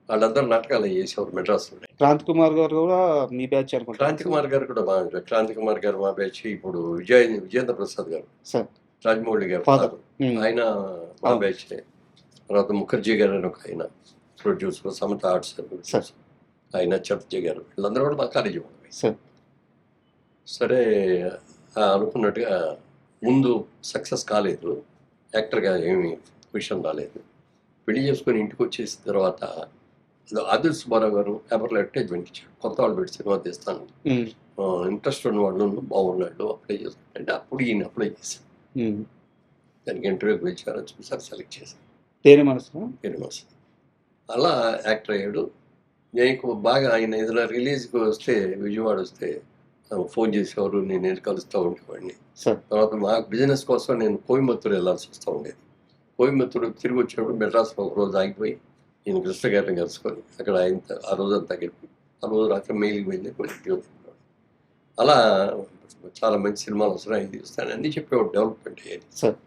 వాళ్ళందరూ నాటకాలు చేసేవారు మెడ్రాస్లో. క్రాంతి కుమార్ గారు కూడా మీ బ్యాచ్ అనుకుంటా. క్రాంతి కుమార్ గారు కూడా బాగా, క్రాంతి కుమార్ గారు మా బ్యాచ్. ఇప్పుడు విజేంద్ర ప్రసాద్ గారు, సార్. రాజమౌళి గారు Father. father, ఉమ్, ఆయన మా అవును. బ్యాచ్. తర్వాత ముఖర్జీ గారు అని ఒక ఆయన ప్రొడ్యూసర్, సమత ఆర్ట్స్ సార్. ఆయన, చటర్జీ గారు, వీళ్ళందరూ కూడా మా కాలేజీ వాళ్ళు. సార్. సరే అనుకున్నట్టుగా ముందు సక్సెస్ కాలేదు, యాక్టర్గా ఏమీ పొజిషన్ రాలేదు. పెళ్లి చేసుకొని ఇంటికి వచ్చేసిన తర్వాత ఆదిల్ సుబ్బారావు గారు పేపర్లో అడ్వర్టైజ్మెంట్ ఇచ్చాడు, కొత్త వాళ్ళు పెట్టి సినిమా తీస్తాను, ఉమ్, ఇంట్రెస్ట్ ఉన్న వాళ్ళు బాగున్నాడు అప్లై చేసుకుంటే అప్పుడు ఈయన అప్లై చేశాను. ఉమ్. దానికి ఇంటర్వ్యూకి పిలిచారు, చూసారు, సెలెక్ట్ చేశాను. తేనె మనసు. ఫేమస్ అలా యాక్టర్ అయ్యాడు. నేను బాగా ఆయన ఏదైనా రిలీజ్కి వస్తే, విజయవాడ వస్తే ఫోన్ చేసేవారు, నేను వెళ్ళి కలుస్తూ ఉండేవాడిని. సార్. తర్వాత మా బిజినెస్ కోసం నేను కోయంబత్తూరు వెళ్ళాల్సి వస్తూ ఉండేది. కోయంబత్తూరు తిరిగి వచ్చినప్పుడు మెడ్రాస్లో ఒక రోజు ఆగిపోయి నేను కృష్ణ గారిని కలుసుకొని అక్కడ ఆయన ఆ రోజంతా గడిపి ఆ రోజు రాత్రి మెయిల్కి వెళ్ళి కొన్ని అలా చాలా మంచి సినిమాలు వస్తున్నాయి, ఇది వస్తాయని అన్నీ చెప్పేవాడు, డెవలప్మెంట్ అయ్యేది. సార్.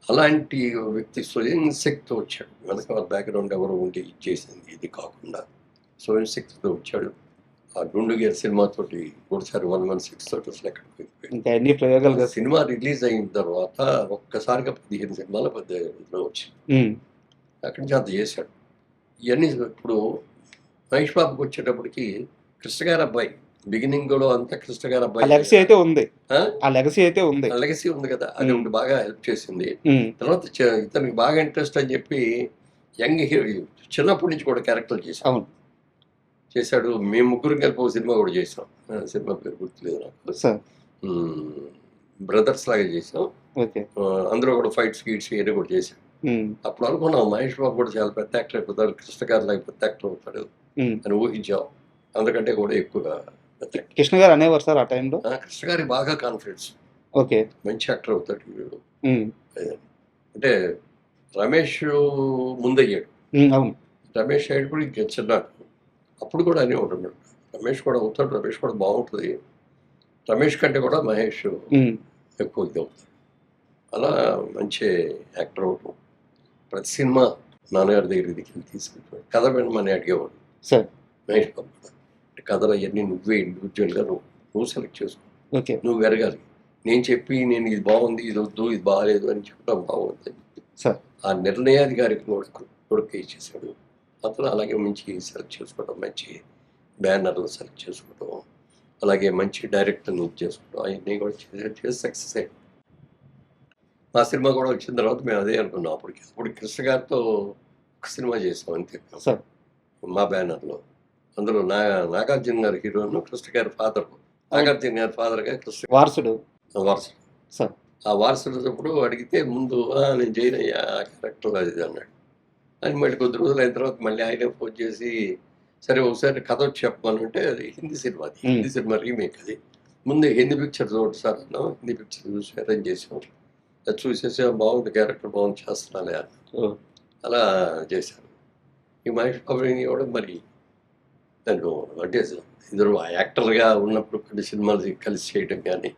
అలాంటి వ్యక్తి స్వయం శక్తితో వచ్చాడు. వెనక బ్యాక్గ్రౌండ్ ఎవరు ఉండి చేసింది ఇది కాకుండా స్వయం శక్తితో వచ్చాడు. ఆ గుండుగేర్ సినిమాతోటి ఒకసారి 116 తోటి అసలు ఎక్కడికి వెళ్ళిపోయాడు. ఇంకా అన్ని ప్రయోగాలు కదా. సినిమా రిలీజ్ అయిన తర్వాత ఒక్కసారిగా 15 సినిమాలు 18 వచ్చింది. ఉమ్, అక్కడి నుంచి అంత చేశాడు. ఇవన్నీ ఇప్పుడు మహేష్ బాబుకి వచ్చేటప్పటికి కృష్ణ గారి అబ్బాయి, బిగినింగ్లో అంతా కృష్ణ గారి ఆ అబ్బాయి లెగసీ అయితే ఉంది. ఆ? ఆ లెగసీ అయితే ఉంది. లెగసీ ఉంది కదా, అది ఒకటి బాగా హెల్ప్ చేసింది. ఉమ్, తర్వాత ఇతనికి బాగా ఇంట్రెస్ట్ అని చెప్పి యంగ్ హీరో చిన్నప్పటి నుంచి కూడా క్యారెక్టర్లు అవును. చేశాడు. మేము ముగ్గురు కలిపి ఒక సినిమా కూడా చేసాం, సినిమా పేరు గుర్తులేదు నాకు, సార్. బ్రదర్స్ లాగా చేసాం. ఓకే. అందరూ కూడా ఫైట్స్ గీట్స్ ఇవన్నీ కూడా చేశాం. ఉమ్, అప్పుడు అనుకున్నాం మహేష్ బాబు కూడా చాలా పెద్ద యాక్టర్ అయిపోతాడు, కృష్ణ గారు లాగా పెద్ద యాక్టర్ అవుతాడు ఉమ్. అని ఊహించాం. అందుకంటే కూడా ఎక్కువగా పెద్ద యాక్టర్. కృష్ణ గారు అనేవారు సార్ ఆ టైంలో. కృష్ణ గారికి బాగా కాన్ఫిడెన్స్, ఓకే. మంచి యాక్టర్ అవుతాడు వీడు. ఉమ్, అంటే రమేష్ ముందయ్యాడు, అవును. రమేష్ అయ్యేటప్పుడు ఇంకా చిన్నాడు. అప్పుడు కూడా అనే ఉంటున్నాడు, రమేష్ కూడా అవుతాడు, రమేష్ కూడా బాగుంటుంది, రమేష్ కంటే కూడా మహేష్ ఉమ్, ఎక్కువ ఇది అవుతాడు. అలా మంచి యాక్టర్ అవటం. ప్రతి సినిమా నాన్నగారి దగ్గరికి తీసుకెళ్ళిపోయాడు. కథ వినమని అడిగేవాడు సార్. మహేష్ బాబు కూడా. కథలు అవన్నీ నువ్వే ఇండివిజువల్గా నువ్వు సెలెక్ట్ చేసుకో, ఓకే. నువ్వు ఎరగాలి. నేను చెప్పి నేను ఇది బాగుంది, ఇది వద్దు, ఇది బాగాలేదు అని చెప్పడం బాగుంది సార్. ఆ నిర్ణయాధికారికి కొడుకు ఇచ్చేసాడు. అతను అలాగే మంచి సెలెక్ట్ చేసుకోవడం, మంచి బ్యానర్లు సెలెక్ట్ చేసుకోవడం, అలాగే మంచి డైరెక్టర్ని చేసుకోవడం, అవన్నీ కూడా చేసి సక్సెస్ అయ్యాడు. మా సినిమా కూడా వచ్చిన తర్వాత మేము అదే అనుకున్నాం. అప్పుడు కృష్ణ గారితో ఒక సినిమా చేసాం అంతే సార్. మా బ్యానర్లో. అందులో నాగార్జున గారి హీరోను, కృష్ణ గారి ఫాదర్, నాగార్జున గారి ఫాదర్గా కృష్ణ వారసుడు. వారసుడు. సార్. ఆ వారసుడు అడిగితే ముందు నేను చేయనయ్యా ఆ క్యారెక్టర్ అది అన్నాడు. అని మళ్ళీ కొద్ది రోజులు అయిన తర్వాత మళ్ళీ ఆయనే ఫోన్ చేసి సరే ఒకసారి కథ వచ్చి చెప్పమనంటే అది హిందీ సినిమా, అది హిందీ సినిమా రీమేక్. అది ముందు హిందీ పిక్చర్ చూడండి సార్ అన్నాం. హిందీ పిక్చర్ చూసి అరేంజ్ చేసాం. అది చూసేసి బాగుంది, క్యారెక్టర్ బాగుంది, చేస్తున్నాలే అని అలా చేశాను. ఈ మహేష్ బాబుని కూడా మరి దాన్ని అంటే ఇద్దరు యాక్టర్గా ఉన్నప్పుడు కొన్ని సినిమాలు కలిసి చేయడం కానీ,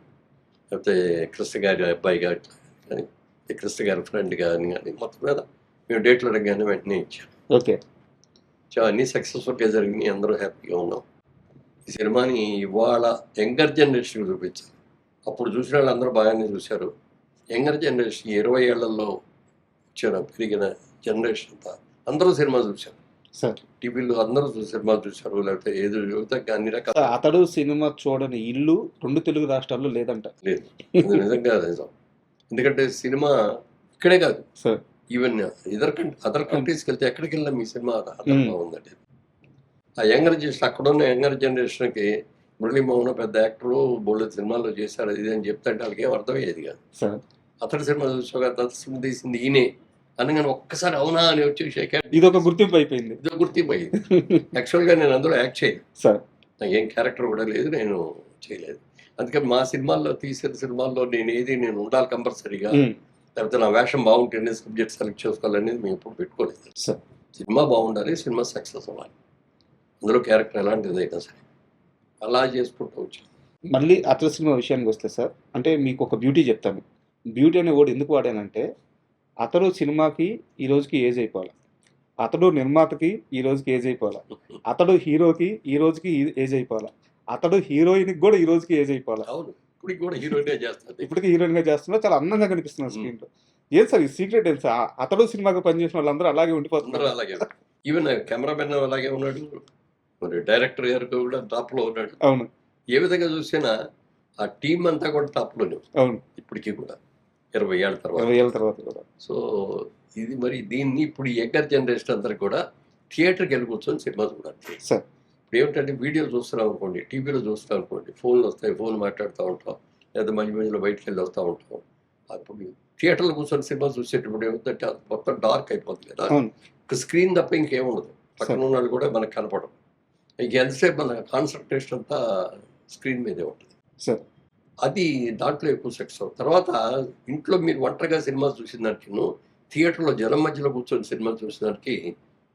లేకపోతే కృష్ణ గారి అబ్బాయి కానీ, కృష్ణ గారి ఫ్రెండ్ కానీ మొత్తం మీద మేము డేట్లు అడగగానే వెంటనే ఇచ్చాను. ఓకే. సో అన్నీ సక్సెస్ఫుల్గా జరిగినాయి, అందరూ హ్యాపీగా ఉన్నాం. ఈ సినిమాని ఇవాళ యంగర్ జనరేషన్కి చూపించారు. అప్పుడు చూసిన వాళ్ళు అందరూ బాగానే చూశారు. యంగర్ జనరేషన్ 20 ఏళ్లలో వచ్చిన పెరిగిన జనరేషన్ అంతా అందరూ సినిమా చూశారు. సార్ టీవీలో అందరూ సినిమా చూశారు, లేకపోతే ఏదో యువతకి అన్ని రకాల అతడు సినిమా చూడని ఇల్లు 2 తెలుగు రాష్ట్రాల్లో లేదంట. లేదు, ఇది నిజంగా నిజం. ఎందుకంటే సినిమా ఇక్కడే కాదు, సార్ ఈవెన్ అదర్ కంట్రీస్కి వెళ్తే ఎక్కడికి వెళ్ళినా మీ సినిమా అదనంగా ఉందండి. ఆ యంగర్ జనరేషన్, అక్కడున్న యంగర్ జనరేషన్కి మురళీమోహన్ పెద్ద యాక్టరు, బోల్డ్ సినిమాల్లో చేశాడు ఇది అని చెప్తాంటే వాళ్ళకి ఏం అర్థమయ్యేది కాదు. సార్ అతడి సినిమా చూసాక సినిమా తీసింది ఈయనే అనగానే ఒక్కసారి అవునా అని వచ్చి షేక్ ఇది ఒక గుర్తింపు అయిపోయింది. ఇదో గుర్తింపు అయింది. యాక్చువల్గా నేను అందులో యాక్ట్ చేయను సార్, నాకు ఏం క్యారెక్టర్ కూడా లేదు, నేను చేయలేదు. అందుకని మా సినిమాల్లో తీసిన సినిమాల్లో నేను ఉండాలి కంపల్సరీగా, లేకపోతే నా వేషం బాగుంటేనే సబ్జెక్ట్ సెలెక్ట్ చేసుకోవాలనేది మేము ఎప్పుడు పెట్టుకోలేదు. సార్ సినిమా బాగుండాలి, సినిమా సక్సెస్ అవ్వాలి, అందులో క్యారెక్టర్ ఎలాంటిదైనా సరే అలా చేసుకుంటూ వచ్చాను. మళ్ళీ అతడు సినిమా విషయానికి వస్తే సార్, అంటే మీకు ఒక బ్యూటీ చెప్తాను. బ్యూటీ అనే వర్డ్ ఎందుకు వాడానంటే, అతడు సినిమాకి ఈ రోజుకి ఏజ్ అయిపోవాలి, అతడు నిర్మాతకి ఈ రోజుకి ఏజ్ అయిపోవాలి, అతడు హీరోకి ఈ రోజుకి ఏజ్ అయిపోవాలి, అతడు హీరోయిన్కి కూడా ఈ రోజుకి ఏజ్ అయిపోవాలి. అవును, ఇప్పటికి కూడా హీరోయిన్గా చేస్తుంది. ఇప్పటికీ హీరోయిన్గా చేస్తున్నా, చాలా అందంగా కనిపిస్తున్నారు స్క్రీన్లో. ఏం సార్ ఈ సీక్రెట్ ఏం సార్? అతడు సినిమాకి పనిచేసిన వాళ్ళందరూ అలాగే ఉండిపోతున్నారు. అలాగే, ఈవెన్ కెమెరామెన్ అలాగే ఉన్నాడు, మరి డైరెక్టర్ గారు కూడా టాప్లో ఉన్నాడు. అవును, ఏ విధంగా చూసినా ఆ టీం అంతా కూడా టాప్లోనే. అవును, ఇప్పటికీ కూడా 20 ఏళ్ళ తర్వాత. 20 ఏళ్ళ తర్వాత కూడా. సో ఇది మరి దీన్ని ఇప్పుడు యంగర్ జనరేషన్ అందరికి కూడా థియేటర్కి వెళ్ళి కూర్చొని సినిమా చూడాలి సార్. ఇప్పుడు ఏమిటంటే వీడియో చూస్తున్నాం అనుకోండి, టీవీలో చూస్తున్నాం అనుకోండి, ఫోన్లు వస్తాయి, ఫోన్ మాట్లాడుతూ ఉంటాం, లేదా మధ్య మధ్యలో బయటకు వెళ్ళి వస్తూ ఉంటాం. అప్పుడు థియేటర్లో కూర్చొని సినిమా చూసేటప్పుడు ఏమిటంటే అది మొత్తం డార్క్ అయిపోతుంది కదా, ఒక స్క్రీన్ తప్ప ఇంకేముండదు, పక్కన ఉన్న వాళ్ళు కూడా మనకు కనపడదు. ఇంక ఎంతసేపు మన కాన్సన్ట్రేషన్ అంతా స్క్రీన్ మీదే ఉంటుంది సార్. అది దాంట్లో ఎక్కువ సక్సెస్. తర్వాత ఇంట్లో మీరు ఒంటరిగా సినిమా చూసిన దానికి థియేటర్లో జనం మధ్యలో కూర్చొని సినిమా చూసిన దానికి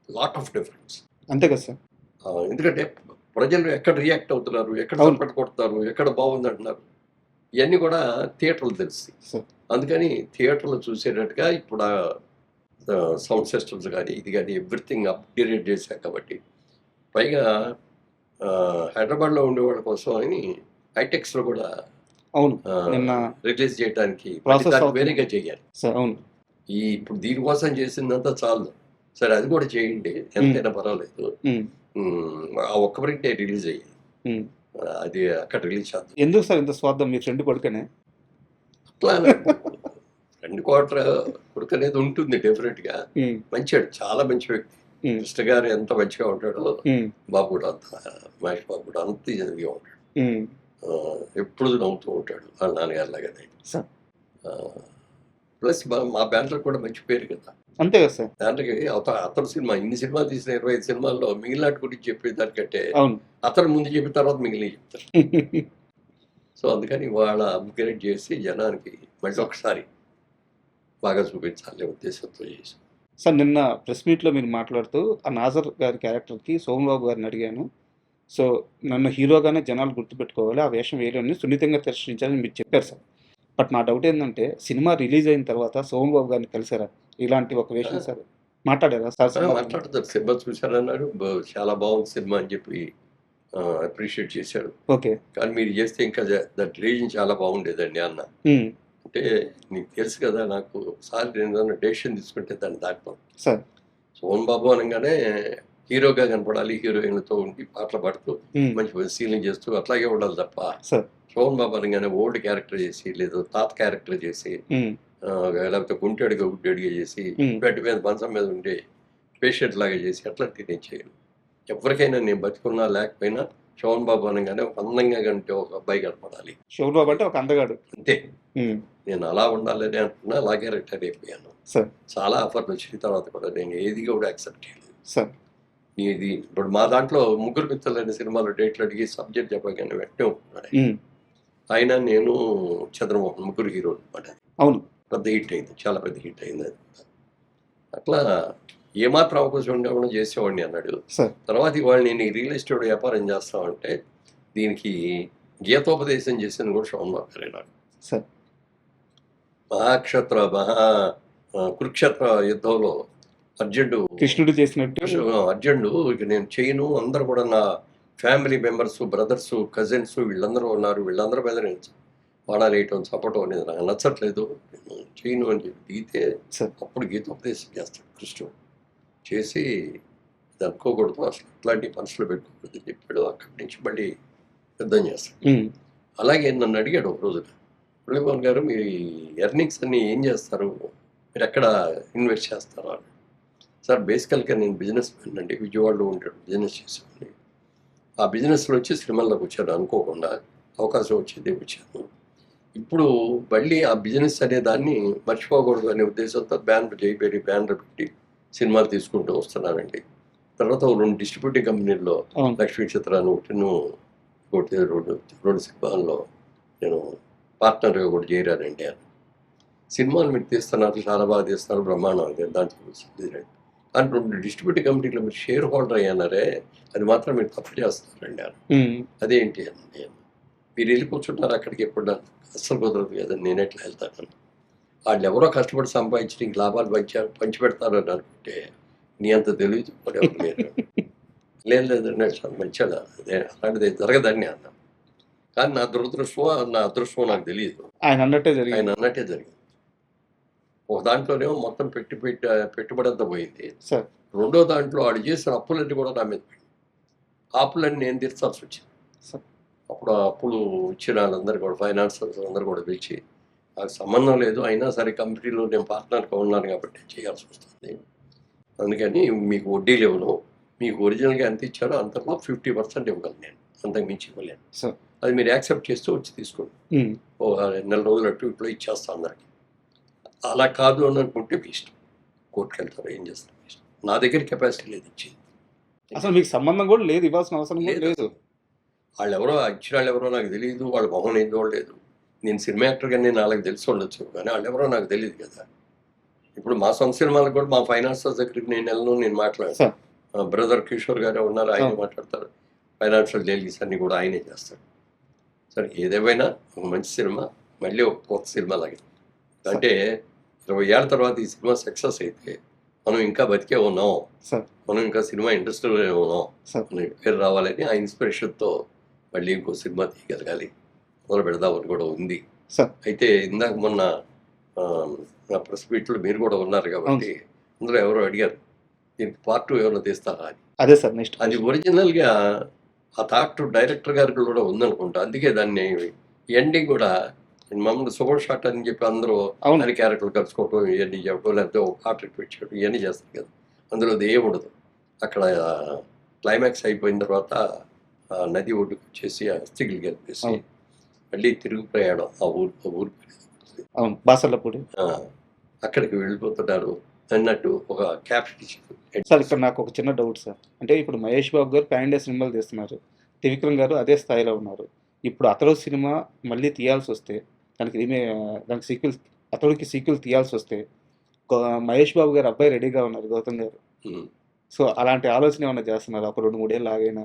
లాట్ ఆఫ్ డిఫరెన్స్. అంతే కదా సార్. ఎందుకంటే ప్రజలు ఎక్కడ రియాక్ట్ అవుతున్నారు, ఎక్కడ చప్పట్లు కొడతారు, ఎక్కడ బాగుంది అంటున్నారు, ఇవన్నీ కూడా థియేటర్లో తెలుస్తాయి. అందుకని థియేటర్లో చూసేటట్టుగా ఇప్పుడు సౌండ్ సిస్టమ్స్ కానీ ఇది కానీ ఎవ్రీథింగ్ అప్గ్రేడ్ చేశారు. కాబట్టి పైగా హైదరాబాద్లో ఉండేవాళ్ళ కోసం అని హైటెక్స్లో కూడా అవును నిన్న రిలీజ్ చేయడానికి వేరేగా చేయాలి. అవును, ఇప్పుడు దీనికోసం చేసిందంతా చాలు, సరే అది కూడా చేయండి ఎంతైనా పర్వాలేదు, ఆ ఒక్క ప్రింట్ రిలీజ్ అయ్యాయి, అది అక్కడ రిలీజ్ చేద్దాం. ఎందుకు సార్ ఇంత స్వార్థం? మీ ఫ్రెండ్ కొడుకనే అట్లా 2 కోట్ల కొడుకు అనేది ఉంటుంది డెఫినెట్గా. మంచివాడు, చాలా మంచి వ్యక్తి. కృష్ణ గారు ఎంత మంచిగా ఉంటాడో బాబు కూడా అంత, మహేష్ బాబు కూడా అంత ఇదిగా ఉంటాడు, ఎప్పుడు నవ్వుతూ ఉంటాడు వాళ్ళ నాన్నగారు లాగానే. ప్లస్ మా బ్యానర్ కూడా మంచి పేరు కదా. అంతే కదా సార్. దానికి అతను సినిమా ఇన్ని సినిమాలు తీసిన 25 సినిమాల్లో మిగిలిన గురించి చెప్పేదానికంటే అవును అతను ముందు చెప్పిన తర్వాత మిగిలిన చెప్తారు. సో అందుకని వాళ్ళ అప్గ్రేడ్ చేసి జనానికి మళ్ళీ ఒకసారి బాగా చూపించాలనే ఉద్దేశంతో చేసి. సార్ నిన్న ప్రెస్ మీట్లో మీరు మాట్లాడుతూ ఆ నాజర్ గారి క్యారెక్టర్కి సోమబాబు గారిని అడిగాను. సో నన్ను హీరోగానే జనాలు గుర్తుపెట్టుకోవాలి, ఆ వేషం వేరేని సున్నితంగా దర్శించాలని మీరు చెప్పారు సార్. బట్ నా డౌట్ ఏంటంటే సినిమా రిలీజ్ అయిన తర్వాత సోమబాబు గారిని కలిసారా? ఇలాంటి ఒక వేషం సార్ మాట్లాడారా సార్? మాట్లాడతారు, సినిమా చూశారన్నాడు, చాలా బాగుంది సినిమా అని చెప్పి అప్రిషియేట్ చేశాడు. ఓకే, కానీ మీరు చేస్తే ఇంకా దట్ రీజన్ చాలా బాగుండేదండి అన్న. అంటే నీకు తెలుసు కదా, నాకు ఒకసారి నేను డెసిషన్ తీసుకుంటే దాన్ని దాటుతాం సార్. సోన్ బాబు అనగానే హీరోగా కనపడాలి, హీరోయిన్లతో ఉండి పాటలు పాడుతూ మంచి సీలింగ్ చేస్తూ అట్లాగే ఉండాలి తప్ప సోన్ బాబు అనగానే ఓల్డ్ క్యారెక్టర్ చేసి, లేదా తాత క్యారెక్టర్ చేసి, లేకపోతే గుంటేడుగా గుడ్డేడుగా చేసి, బెడ్ మీద మంచం మీద ఉండే పేషెంట్ లాగా చేసి అట్లాంటివి నేను చేయను. ఎవరికైనా నేను బతుకున్నా లేకపోయినా శోభన్ బాబు అనగానే ఒక అందంగా కంటే ఒక అబ్బాయి కనపడాలి. శోభన్ బాబు అంటే ఒక అందగాడు అంతే. నేను అలా ఉండాలని అంటున్నా, అలాగే రిటైర్ అయిపోయాను. చాలా ఆఫర్లు వచ్చిన తర్వాత కూడా నేను ఏది కూడా యాక్సెప్ట్ చేయలేదు. ఇది ఇప్పుడు మా దాంట్లో ముగ్గురు మిత్రులు అనే సినిమాలో డేట్లు అడిగి సబ్జెక్ట్ చెప్పగానే వెంటనే ఒప్పుకున్నాడు ఆయన. ఉమ్, ఆయన, నేను, చంద్రమోహన్ ముగ్గురు హీరోలు అనమాట. అవును పెద్ద హిట్ అయింది, చాలా పెద్ద హిట్ అయింది అది. అట్లా ఏమాత్రం అవకాశం ఉండకుండా చేసేవాడిని అన్నాడు. సార్. తర్వాత ఇవాళ నేను ఈ రియల్ ఎస్టేట్ వ్యాపారం చేస్తామంటే దీనికి గీతోపదేశం చేసింది కూడా సోమవారం గారే నాకు. సార్. కురుక్షేత్ర యుద్ధంలో కృష్ణుడు చేసినట్టు అర్జునుడు ఇక నేను చేయను, అందరూ కూడా నా ఫ్యామిలీ మెంబర్స్, బ్రదర్స్, కజిన్స్ వీళ్ళందరూ ఉన్నారు, వీళ్ళందరూ మీద నేను వాడాలు వేయటం, చప్పటం అనేది నాకు నచ్చట్లేదు, నేను చేయను అని చెప్పి దిగితే సార్. అప్పుడు గీతోపదేశం చేస్తాడు కృష్ణుడు. చేసి ఇది అనుకోకూడదు, అసలు ఇట్లాంటి మనసులో పెట్టుకోకూడదు అని చెప్పాడు. అక్కడి నుంచి మళ్ళీ యుద్ధం చేస్తాడు. ఉమ్, అలాగే నన్ను అడిగాడు ఒక రోజున, మురళీమోహన్ గారు మీరు ఎర్నింగ్స్ అన్ని ఏం చేస్తారు, మీరు ఎక్కడ ఇన్వెస్ట్ చేస్తారా అని. సార్ బేసికల్గా నేను బిజినెస్ మ్యాన్ అండి, విజయవాడలో ఉంటాడు, బిజినెస్ చేసేవాడిని. ఆ బిజినెస్లో వచ్చి సినిమాల్లోకి వచ్చాను, అనుకోకుండా అవకాశం వచ్చేది వచ్చాను. ఇప్పుడు మళ్ళీ ఆ బిజినెస్ అనే దాన్ని మర్చిపోకూడదు అనే ఉద్దేశంతో జైపేరి బ్యానర్ పెట్టి సినిమాలు తీసుకుంటూ వస్తున్నానండి. తర్వాత 2 డిస్ట్రిబ్యూటింగ్ కంపెనీల్లో అవును. లక్ష్మీ చిత్రాన్ని ఒకటి రెండు సినిమాల్లో నేను పార్ట్నర్గా కూడా చేరానండి. సినిమాలు మీరు తీస్తున్నారు, చాలా బాగా తీస్తున్నారు, బ్రహ్మాండం, దాంట్లో కానీ 2 డిస్ట్రిబ్యూటింగ్ కంపెనీలో మీరు షేర్ హోల్డర్ అయ్యారే, అది మాత్రం మీరు తప్పు చేస్తున్నారండి అని. ఉమ్, అదేంటి అని నేను, మీరు వెళ్ళి కూర్చుంటారు అక్కడికి, ఎప్పుడు అస్సలు కుదరదు కదా, నేను ఎట్లా వెళ్తాను. వాళ్ళు ఎవరో కష్టపడి సంపాదించి నీకు లాభాలు పంచిపెడతారు అని అనుకుంటే నీ అంత తెలియదు మరి ఎవరు లేరు. లేదండి అట్లా మంచిగా అదే అలాంటిది జరగదని అన్న. కానీ నా అదృష్టం నాకు తెలియదు, ఆయన అన్నట్టే జరిగింది. ఆయన అన్నట్టే జరిగింది. ఒక దాంట్లోనేమో మొత్తం పెట్టుబడి అంతా పోయింది. సార్. రెండో దాంట్లో వాడు చేసిన అప్పులన్నీ కూడా నా మీద పోయింది. ఆ అప్పులన్నీ నేను తీర్చాల్సి వచ్చింది. సార్. అప్పుడు ఆ అప్పులు ఇచ్చిన వాళ్ళందరూ కూడా, ఫైనాన్సర్స్ అందరూ కూడా పిలిచి, నాకు సంబంధం లేదు, అయినా సరే కంపెనీలో నేను పార్ట్నర్గా ఉన్నాను కాబట్టి చేయాల్సి వస్తుంది, అందుకని మీకు వడ్డీలు ఇవ్వను, మీకు ఒరిజినల్గా ఎంత ఇచ్చారో అంతలో 50% ఇవ్వగలను, నేను అంతకు మించి ఇవ్వలేను, సార్. అది మీరు యాక్సెప్ట్ చేస్తూ వచ్చి తీసుకోండి, ఉమ్, ఓ 2 నెలల రోజులు అటు ఇట్లో ఇచ్చేస్తాను అందరికి. అలా కాదు అని అనుకుంటే మీ ఇష్టం, కోర్టుకు వెళ్తారు, ఏం చేస్తారు మీ ఇష్టం. నా దగ్గర కెపాసిటీ లేదు ఇచ్చింది. అసలు మీకు సంబంధం కూడా లేదు, ఇవ్వాల్సిన అవసరం కూడా లేదు. వాళ్ళు ఎవరో ఇచ్చిన వాళ్ళు ఎవరో నాకు తెలియదు, వాళ్ళ మొహం ఏం చూడలేదు. నేను సినిమా యాక్టర్గా నేను వాళ్ళకి తెలిసి ఉండొచ్చు, కానీ వాళ్ళు ఎవరో నాకు తెలియదు కదా. ఇప్పుడు మా సొంత సినిమాలకు కూడా మా ఫైనాన్సర్స్ దగ్గరికి నేను మాట్లాడతాను. బ్రదర్ కిషోర్ గారే ఉన్నారు, ఆయనే మాట్లాడతారు. ఫైనాన్షియల్ డీలింగ్స్ అన్నీ కూడా ఆయనే చేస్తాడు. సరే ఏదేమైనా ఒక మంచి సినిమా, మళ్ళీ ఒక కొత్త సినిమా లాగే. అంటే 20 ఏళ్ళ తర్వాత ఈ సినిమా సక్సెస్ అయితే మనం ఇంకా బతికే ఉన్నాం, మనం ఇంకా సినిమా ఇండస్ట్రీలోనే ఉన్నాం, మన పేరు రావాలని ఆ ఇన్స్పిరేషన్తో మళ్ళీ ఇంకో సినిమా తీయగలగాలి, మొదలు పెడదామని కూడా ఉంది. అయితే ఇందాక మొన్న నా ప్రెస్ మీట్లో మీరు కూడా ఉన్నారు కాబట్టి అందులో ఎవరో అడిగారు దీనికి పార్ట్ 2 ఎవరో తీస్తారా అని. అదే సార్, నెక్స్ట్ అది ఒరిజినల్గా ఆ థాట్ డైరెక్టర్ గారికి కూడా ఉందనుకుంటా, అందుకే దాన్ని ఎండింగ్ కూడా మామూలు సూపర్ షాట్ అని చెప్పి అందరూ అన్ని క్యారెక్టర్లు కలుసుకోవటం, ఇవన్నీ చెప్పడం, లేకపోతే ఒక పార్ట్ రిపీట్ చేయడం, ఇవన్నీ చేస్తారు కదా. అందులో అది ఏమి ఉండదు. అక్కడ క్లైమాక్స్ అయిపోయిన తర్వాత నది ఒడ్డుకు వచ్చేసి అస్థికులు కలిపేసి మళ్ళీ తిరుగు ప్రయాణం ఆ ఊరు బాసర్లపూడి అక్కడికి వెళ్ళిపోతున్నారు అన్నట్టు ఒక క్యాప్షన్ ఇచ్చారు. సార్ ఇక్కడ నాకు ఒక చిన్న డౌట్ సార్, అంటే ఇప్పుడు మహేష్ బాబు గారు పాన్ ఇండియా సినిమాలు తీస్తున్నారు, త్రివిక్రమ్ గారు అదే స్థాయిలో ఉన్నారు. ఇప్పుడు అతడు సినిమా మళ్ళీ తీయాల్సి వస్తే దానికి సీక్వెల్ తీయాల్సి వస్తే మహేష్ బాబు గారు అబ్బాయి రెడీగా ఉన్నారు, గౌతమ్ గారు. సో అలాంటి ఆలోచన ఏమైనా చేస్తున్నారు ఒక 2-3 ఏళ్ళు ఆగైనా?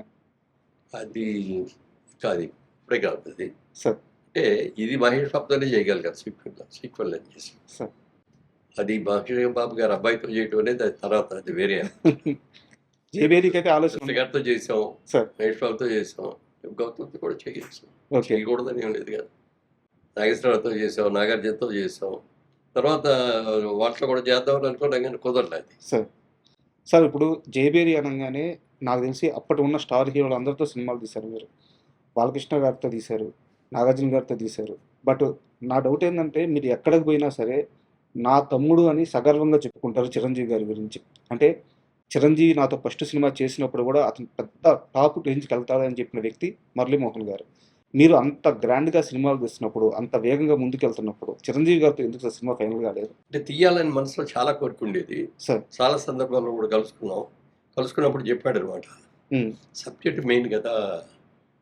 అది కాదు ఇప్పుడే కాదు అది సార్. అంటే ఇది మహేష్ బాబుతోనే చేయగలిగారు సీక్వెల్ అని చేసి సార్. అది మహేష్ బాబు గారు అబ్బాయితో చేయటం అనేది అది తర్వాత, అది వేరే. జేబేరికి అయితే ఆలోచన గారితో చేసాం, మహేష్ బాబుతో చేసాం, గౌతమ్తో కూడా చేయొచ్చు, చేయకూడదని ఏం లేదు కదా. నాగేశ్వరరావుతో చేసాం, నాగార్జునతో చేసాం, తర్వాత వాటిలో కూడా చేద్దామని అనుకున్నాం కానీ కుదరలేదు. సార్ ఇప్పుడు జేబేరి అనగానే నాకు తెలిసి అప్పటి ఉన్న స్టార్ హీరోలు అందరితో సినిమాలు తీశారు మీరు. బాలకృష్ణ గారితో తీశారు, నాగార్జున గారితో తీశారు. బట్ నా డౌట్ ఏంటంటే మీరు ఎక్కడికి పోయినా సరే నా తమ్ముడు అని సగర్వంగా చెప్పుకుంటారు చిరంజీవి గారి గురించి. అంటే చిరంజీవి నాతో ఫస్ట్ సినిమా చేసినప్పుడు కూడా అతను పెద్ద టాప్ రేంజ్కి వెళ్తాడని చెప్పిన వ్యక్తి మురళీమోహన్ గారు. మీరు అంత గ్రాండ్గా సినిమాలు తీస్తున్నప్పుడు, అంత వేగంగా ముందుకెళ్తున్నప్పుడు చిరంజీవి గారితో ఎందుకు సినిమా ఫైనల్ కాలేదు? అంటే తీయాలని మనసులో చాలా కోరుకుండేది సార్, చాలా సందర్భాల్లో కూడా కలుసుకున్నాం. కలుసుకున్నప్పుడు చెప్పాడు అనమాట, ఉమ్, సబ్జెక్ట్ మెయిన్ కదా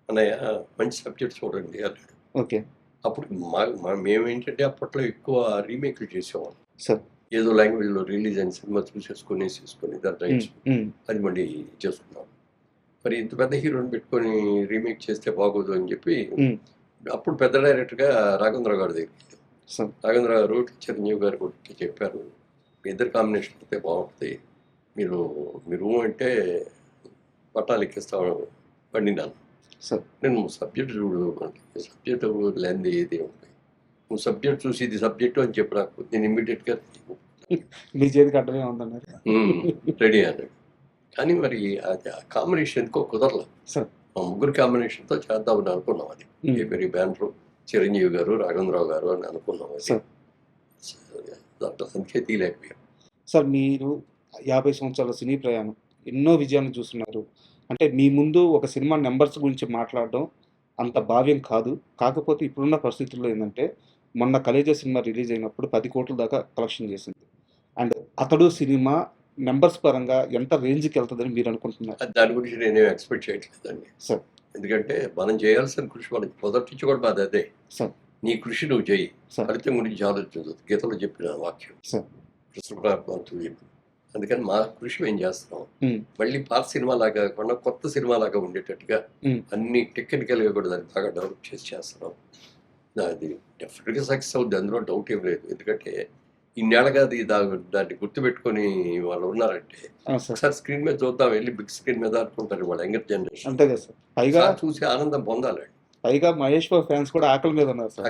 అన్నయ్య, మంచి సబ్జెక్ట్ చూడండి అన్నాడు. ఓకే అప్పుడు మేమేంటంటే అప్పట్లో ఎక్కువ రీమేక్లు చేసేవాళ్ళం. సార్. ఏదో లాంగ్వేజ్లో రిలీజ్ అయిన సినిమా చూసేసుకొని దాని రైట్స్ అది మళ్ళీ చేసుకున్నాం. మరి ఇంత పెద్ద హీరోని పెట్టుకొని రీమేక్ చేస్తే బాగోదు అని చెప్పి అప్పుడు పెద్ద డైరెక్టర్గా రాఘవేంద్ర గారి దగ్గరికి వెళ్ళాం. సార్. రాఘవేంద్ర గారు చిరంజీవి గారు కూడా చెప్పారు, మీ ఇద్దరు కాంబినేషన్ అయితే బాగుంటుంది, మీరు అంటే పట్టాలు ఎక్కిస్తాను పండినాను. సార్. నేను సబ్జెక్ట్ చూడు, సబ్జెక్ట్ లేనిది ఏది ఉంటుంది, నువ్వు సబ్జెక్ట్ చూసి ఇది సబ్జెక్టు అని చెప్పి నాకు నేను ఇమ్మీడియట్గా మీ చేతికి అడ్డమే ఉందన్నారు. రెడీ అన్నాడు. కానీ మరి అది ఆ కాంబినేషన్ ఎందుకో కుదరలేదు. సార్. మా ముగ్గురు కాంబినేషన్తో చేద్దామని అనుకున్నాం. అది ఏ పెరి బ్యానరు, చిరంజీవి గారు, రాఘవేంద్రరావు గారు అని అనుకున్నాం. అది సార్. దాంట్లో అందుకే తీయలేకపోయాం. సార్, మీరు 50 సంవత్సరాల సినీ ప్రయాణం, ఎన్నో విజయాలను చూస్తున్నారు. అంటే మీ ముందు ఒక సినిమా నెంబర్స్ గురించి మాట్లాడడం అంత భావ్యం కాదు. కాకపోతే ఇప్పుడున్న పరిస్థితుల్లో ఏంటంటే, మొన్న కలేజా సినిమా రిలీజ్ అయినప్పుడు 10 కోట్ల దాకా కలెక్షన్ చేసింది. అండ్ అతడు సినిమా నెంబర్స్ పరంగా ఎంత రేంజ్కి వెళ్తుందని మీరు అనుకుంటున్నారు? దాని గురించి నేనేం ఎక్స్పెక్ట్ చేయట్లేదండి. సార్. ఎందుకంటే మనం చేయాల్సిన కృషి మనకి మొదటి నుంచి కూడా బాధ అదే. సార్. నీ కృషి నువ్వు చేయి, సార్. ఫలితం గురించి ఆలోచించదు. గీతలో చెప్పిన వాక్యం సార్. కృష్ణప్రార్థన. అందుకని మా కృషి మేము చేస్తున్నాం. మళ్ళీ పాత సినిమా లాగా కాకుండా కొత్త సినిమా లాగా ఉండేటట్టుగా అన్ని టెక్నికల్గా కూడా దాన్ని బాగా డెవలప్ చేస్తున్నాం. అది డెఫినెట్గా సక్సెస్ అవుద్ది, అందులో డౌట్ ఏం లేదు. ఎందుకంటే ఇన్నేళ్ళగా అది దాన్ని గుర్తుపెట్టుకొని వాళ్ళు ఉన్నారంటే ఒకసారి స్క్రీన్ మీద చూద్దాం, వెళ్ళి బిగ్ స్క్రీన్ మీద అనుకుంటారు వాళ్ళ యంగర్ జనరేషన్. అంతే కదా సార్. పైగా చూసి ఆనందం పొందాలండి. పైగా మహేష్ బాబు ఫ్యాన్స్ కూడా ఆకలి మీద ఉన్నారు సార్.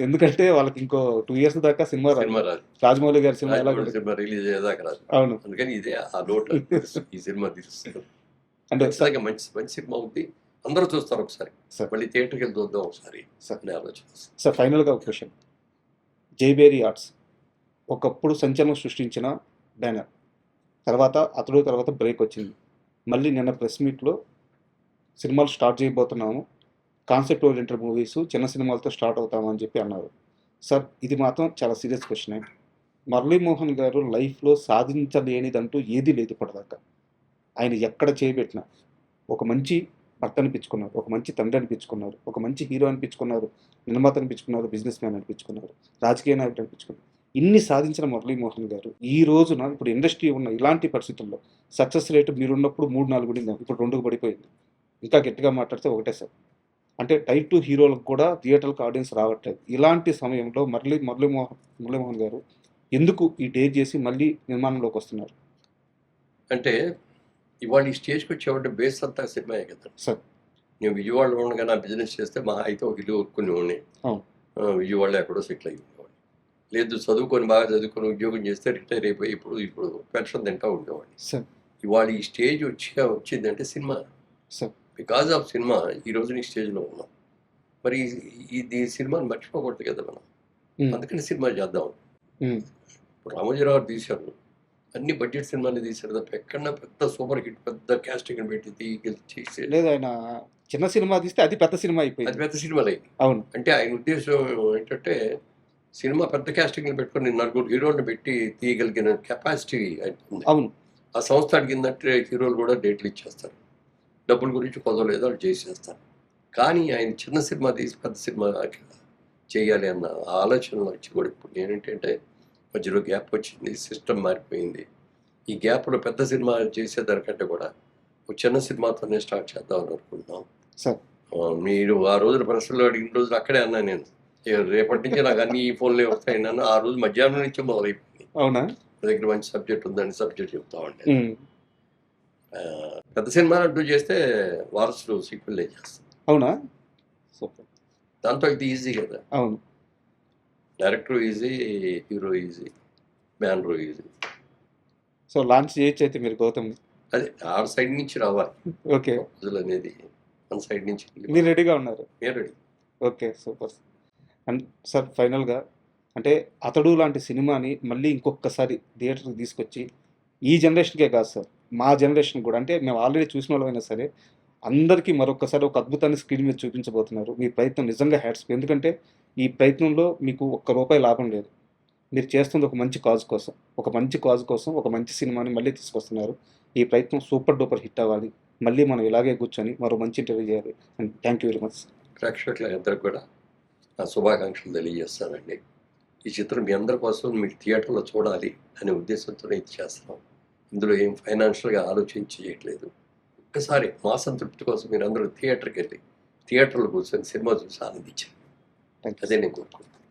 ఎందుకంటే వాళ్ళకి ఇంకో 2 years దాకా సినిమా రాదు. రాజమౌళి గారి సినిమా సినిమా రిలీజ్ అయ్యేదాకా రాదు. అవును. అందుకని ఇదే ఆ లోటు ఈ సినిమా తీస్తుంది. అంటే మంచి సినిమా అవుతుంది, అందరూ చూస్తారు ఒకసారి, మళ్ళీ థియేటర్కి వెళ్ళి చూద్దాం ఒకసారి అని ఆలోచన. సార్, ఫైనల్గా ఒక క్వశ్చన్. జైబేరి ఆర్ట్స్ ఒకప్పుడు సంచలనం సృష్టించిన బ్యానర్, తర్వాత బ్రేక్ వచ్చింది. మళ్ళీ నిన్న ప్రెస్ మీట్లో సినిమాలు స్టార్ట్ చేయబోతున్నాము, కాన్సెప్ట్ ఓరియంటెడ్ మూవీస్ చిన్న సినిమాలతో స్టార్ట్ అవుతామని చెప్పి అన్నారు. సార్, ఇది మాత్రం చాలా సీరియస్ క్వశ్చన్. మురళీమోహన్ గారు లైఫ్లో సాధించలేనిదంటూ ఏదీ లేదు ఇప్పటిదాకా. ఆయన ఎక్కడ చేయబెట్టినా ఒక మంచి భర్త అనిపించుకున్నారు, ఒక మంచి తండ్రి అనిపించుకున్నారు, ఒక మంచి హీరో అనిపించుకున్నారు, నిర్మాత అనిపించుకున్నారు, బిజినెస్ మ్యాన్ అనిపించుకున్నారు, రాజకీయ నాయకుడు అనిపించుకున్నారు. ఇన్ని సాధించిన మురళీమోహన్ గారు ఈ రోజున ఇప్పుడు ఇండస్ట్రీ ఉన్న ఇలాంటి పరిస్థితుల్లో సక్సెస్ రేటు మీరున్నప్పుడు 3-4 ఉండింది, ఇప్పుడు 2కు పడిపోయింది. ఇంకా గట్టిగా మాట్లాడితే ఒకటే సార్. అంటే టైప్ 2 హీరోలకు కూడా థియేటర్లకు ఆడియన్స్ రావట్లేదు. ఇలాంటి సమయంలో మురళీమోహన్ గారు ఎందుకు ఈ టేక్ చేసి మళ్ళీ నిర్మాణంలోకి వస్తున్నారు? అంటే ఇవాళ ఈ స్టేజ్కి వచ్చేవాడి బేస్ అంతా సినిమాయే కదా సార్. నేను విజయవాడలో ఉండగా నా బిజినెస్ చేస్తే మా అయితే ఒక ఇల్లు కొనుక్కుని ఉండి విజయవాడలో ఎక్కడో సెటిల్ అయ్యి ఉండేవాడిని. లేదు చదువుకొని బాగా చదువుకొని ఉద్యోగం చేస్తే రిటైర్ అయిపోయి ఇప్పుడు పెన్షన్ తింటా ఉండేవాడిని. ఇవాళ ఈ స్టేజ్ వచ్చిందంటే సినిమా. బికాజ్ ఆఫ్ సినిమా ఈ రోజు నీ స్టేజ్లో ఉన్నాం. మరి ఈ సినిమాని మర్చిపోకూడదు కదా మనం, అందుకని సినిమా చేద్దాం. రామోజీరావు తీశారు, అన్ని బడ్జెట్ సినిమాలు తీశారు తప్ప ఎక్కడన్నా పెద్ద సూపర్ హిట్ పెద్ద కాస్టింగ్ పెట్టి చేసే లేదు. ఆయన చిన్న సినిమా తీస్తే అది పెద్ద సినిమా అయిపోయింది, అది పెద్ద సినిమాలు అయింది. అవును. అంటే ఆయన ఉద్దేశం ఏంటంటే సినిమా పెద్ద కాస్టింగ్లు పెట్టుకొని 4 హీరోలను పెట్టి తీయగలిగిన కెపాసిటీ ఉంది. అవును. ఆ సంస్థ అడిగిందంటే హీరోలు కూడా డేట్లు ఇచ్చేస్తారు, డబ్బుల గురించి కొదవలేదు, వాళ్ళు చేసేస్తారు. కానీ ఆయన చిన్న సినిమా తీసి పెద్ద సినిమా చేయాలి అన్న ఆలోచనలు వచ్చి కూడా ఇప్పుడు నేనేంటంటే మధ్యలో గ్యాప్ వచ్చింది, సిస్టమ్ మారిపోయింది. ఈ గ్యాప్లో పెద్ద సినిమా చేసేదానికంటే కూడా ఒక చిన్న సినిమాతోనే స్టార్ట్ చేద్దామని అనుకుంటున్నాం. మీరు ఆ రోజున ప్రశ్నలో అడిగిన రోజులు అక్కడే అన్నా నేను, రేపటి నుంచి నాకు అన్ని ఈ ఫోన్లే వస్తాయన్నాను. ఆ రోజు మధ్యాహ్నం నుంచి మొదలైపోయింది. అవునా? నా దగ్గర మంచి సబ్జెక్ట్ ఉందని సబ్జెక్ట్ చెప్తామండి. పెద్ద సినిమా అంటూ చేస్తే వారసులు సీక్వెల్ చేస్తాం. అవునా? దాంతో ఇది ఈజీ కదా. అవును. Director easy, hero easy, banner easy. So launch చేయొచ్చు అయితే మీరు గౌతమ్? అదే ఆ సైడ్ నుంచి రావాలి. ఓకే. ప్రజలు అనేది మన సైడ్ నుంచి. మీరు రెడీగా ఉన్నారు? Ready. Okay, super. And sir, ఫైనల్గా అంటే అతడు లాంటి సినిమాని మళ్ళీ ఇంకొకసారి థియేటర్కి తీసుకొచ్చి ఈ జనరేషన్కే కాదు సార్, మా జనరేషన్ కూడా, అంటే మేము ఆల్రెడీ చూసిన వాళ్ళమైనా సరే అందరికీ మరొకసారి ఒక అద్భుతాన్ని స్క్రీన్ మీద చూపించబోతున్నారు. మీ ప్రయత్నం నిజంగా హ్యాట్స్. ఎందుకంటే ఈ ప్రయత్నంలో మీకు ₹1 లాభం లేదు. మీరు చేస్తుంది ఒక మంచి కాజ్ కోసం, ఒక మంచి సినిమాని మళ్ళీ తీసుకొస్తున్నారు. ఈ ప్రయత్నం సూపర్ డూపర్ హిట్ అవ్వాలి, మళ్ళీ మనం ఇలాగే కూర్చొని మరో మంచి ఇంటర్వ్యూ చేయాలి. And thank you very much. ప్రేక్షకుల అందరికి కూడా నా శుభాకాంక్షలు తెలియజేస్తానండి. ఈ చిత్రం మీ అందరి కోసం మీరు థియేటర్లో చూడాలి అనే ఉద్దేశంతో ఇది చేస్తున్నాం. ఇందులో ఏం ఫైనాన్షియల్గా ఆలోచించి చేయట్లేదు. ఒక్కసారి మా సంతృప్తి కోసం మీరు అందరూ థియేటర్కి వెళ్ళి థియేటర్లో కూర్చొని సినిమా చూసి ఆనందించారు. Thank you. అదే నేను కోరుకుంటున్నాను.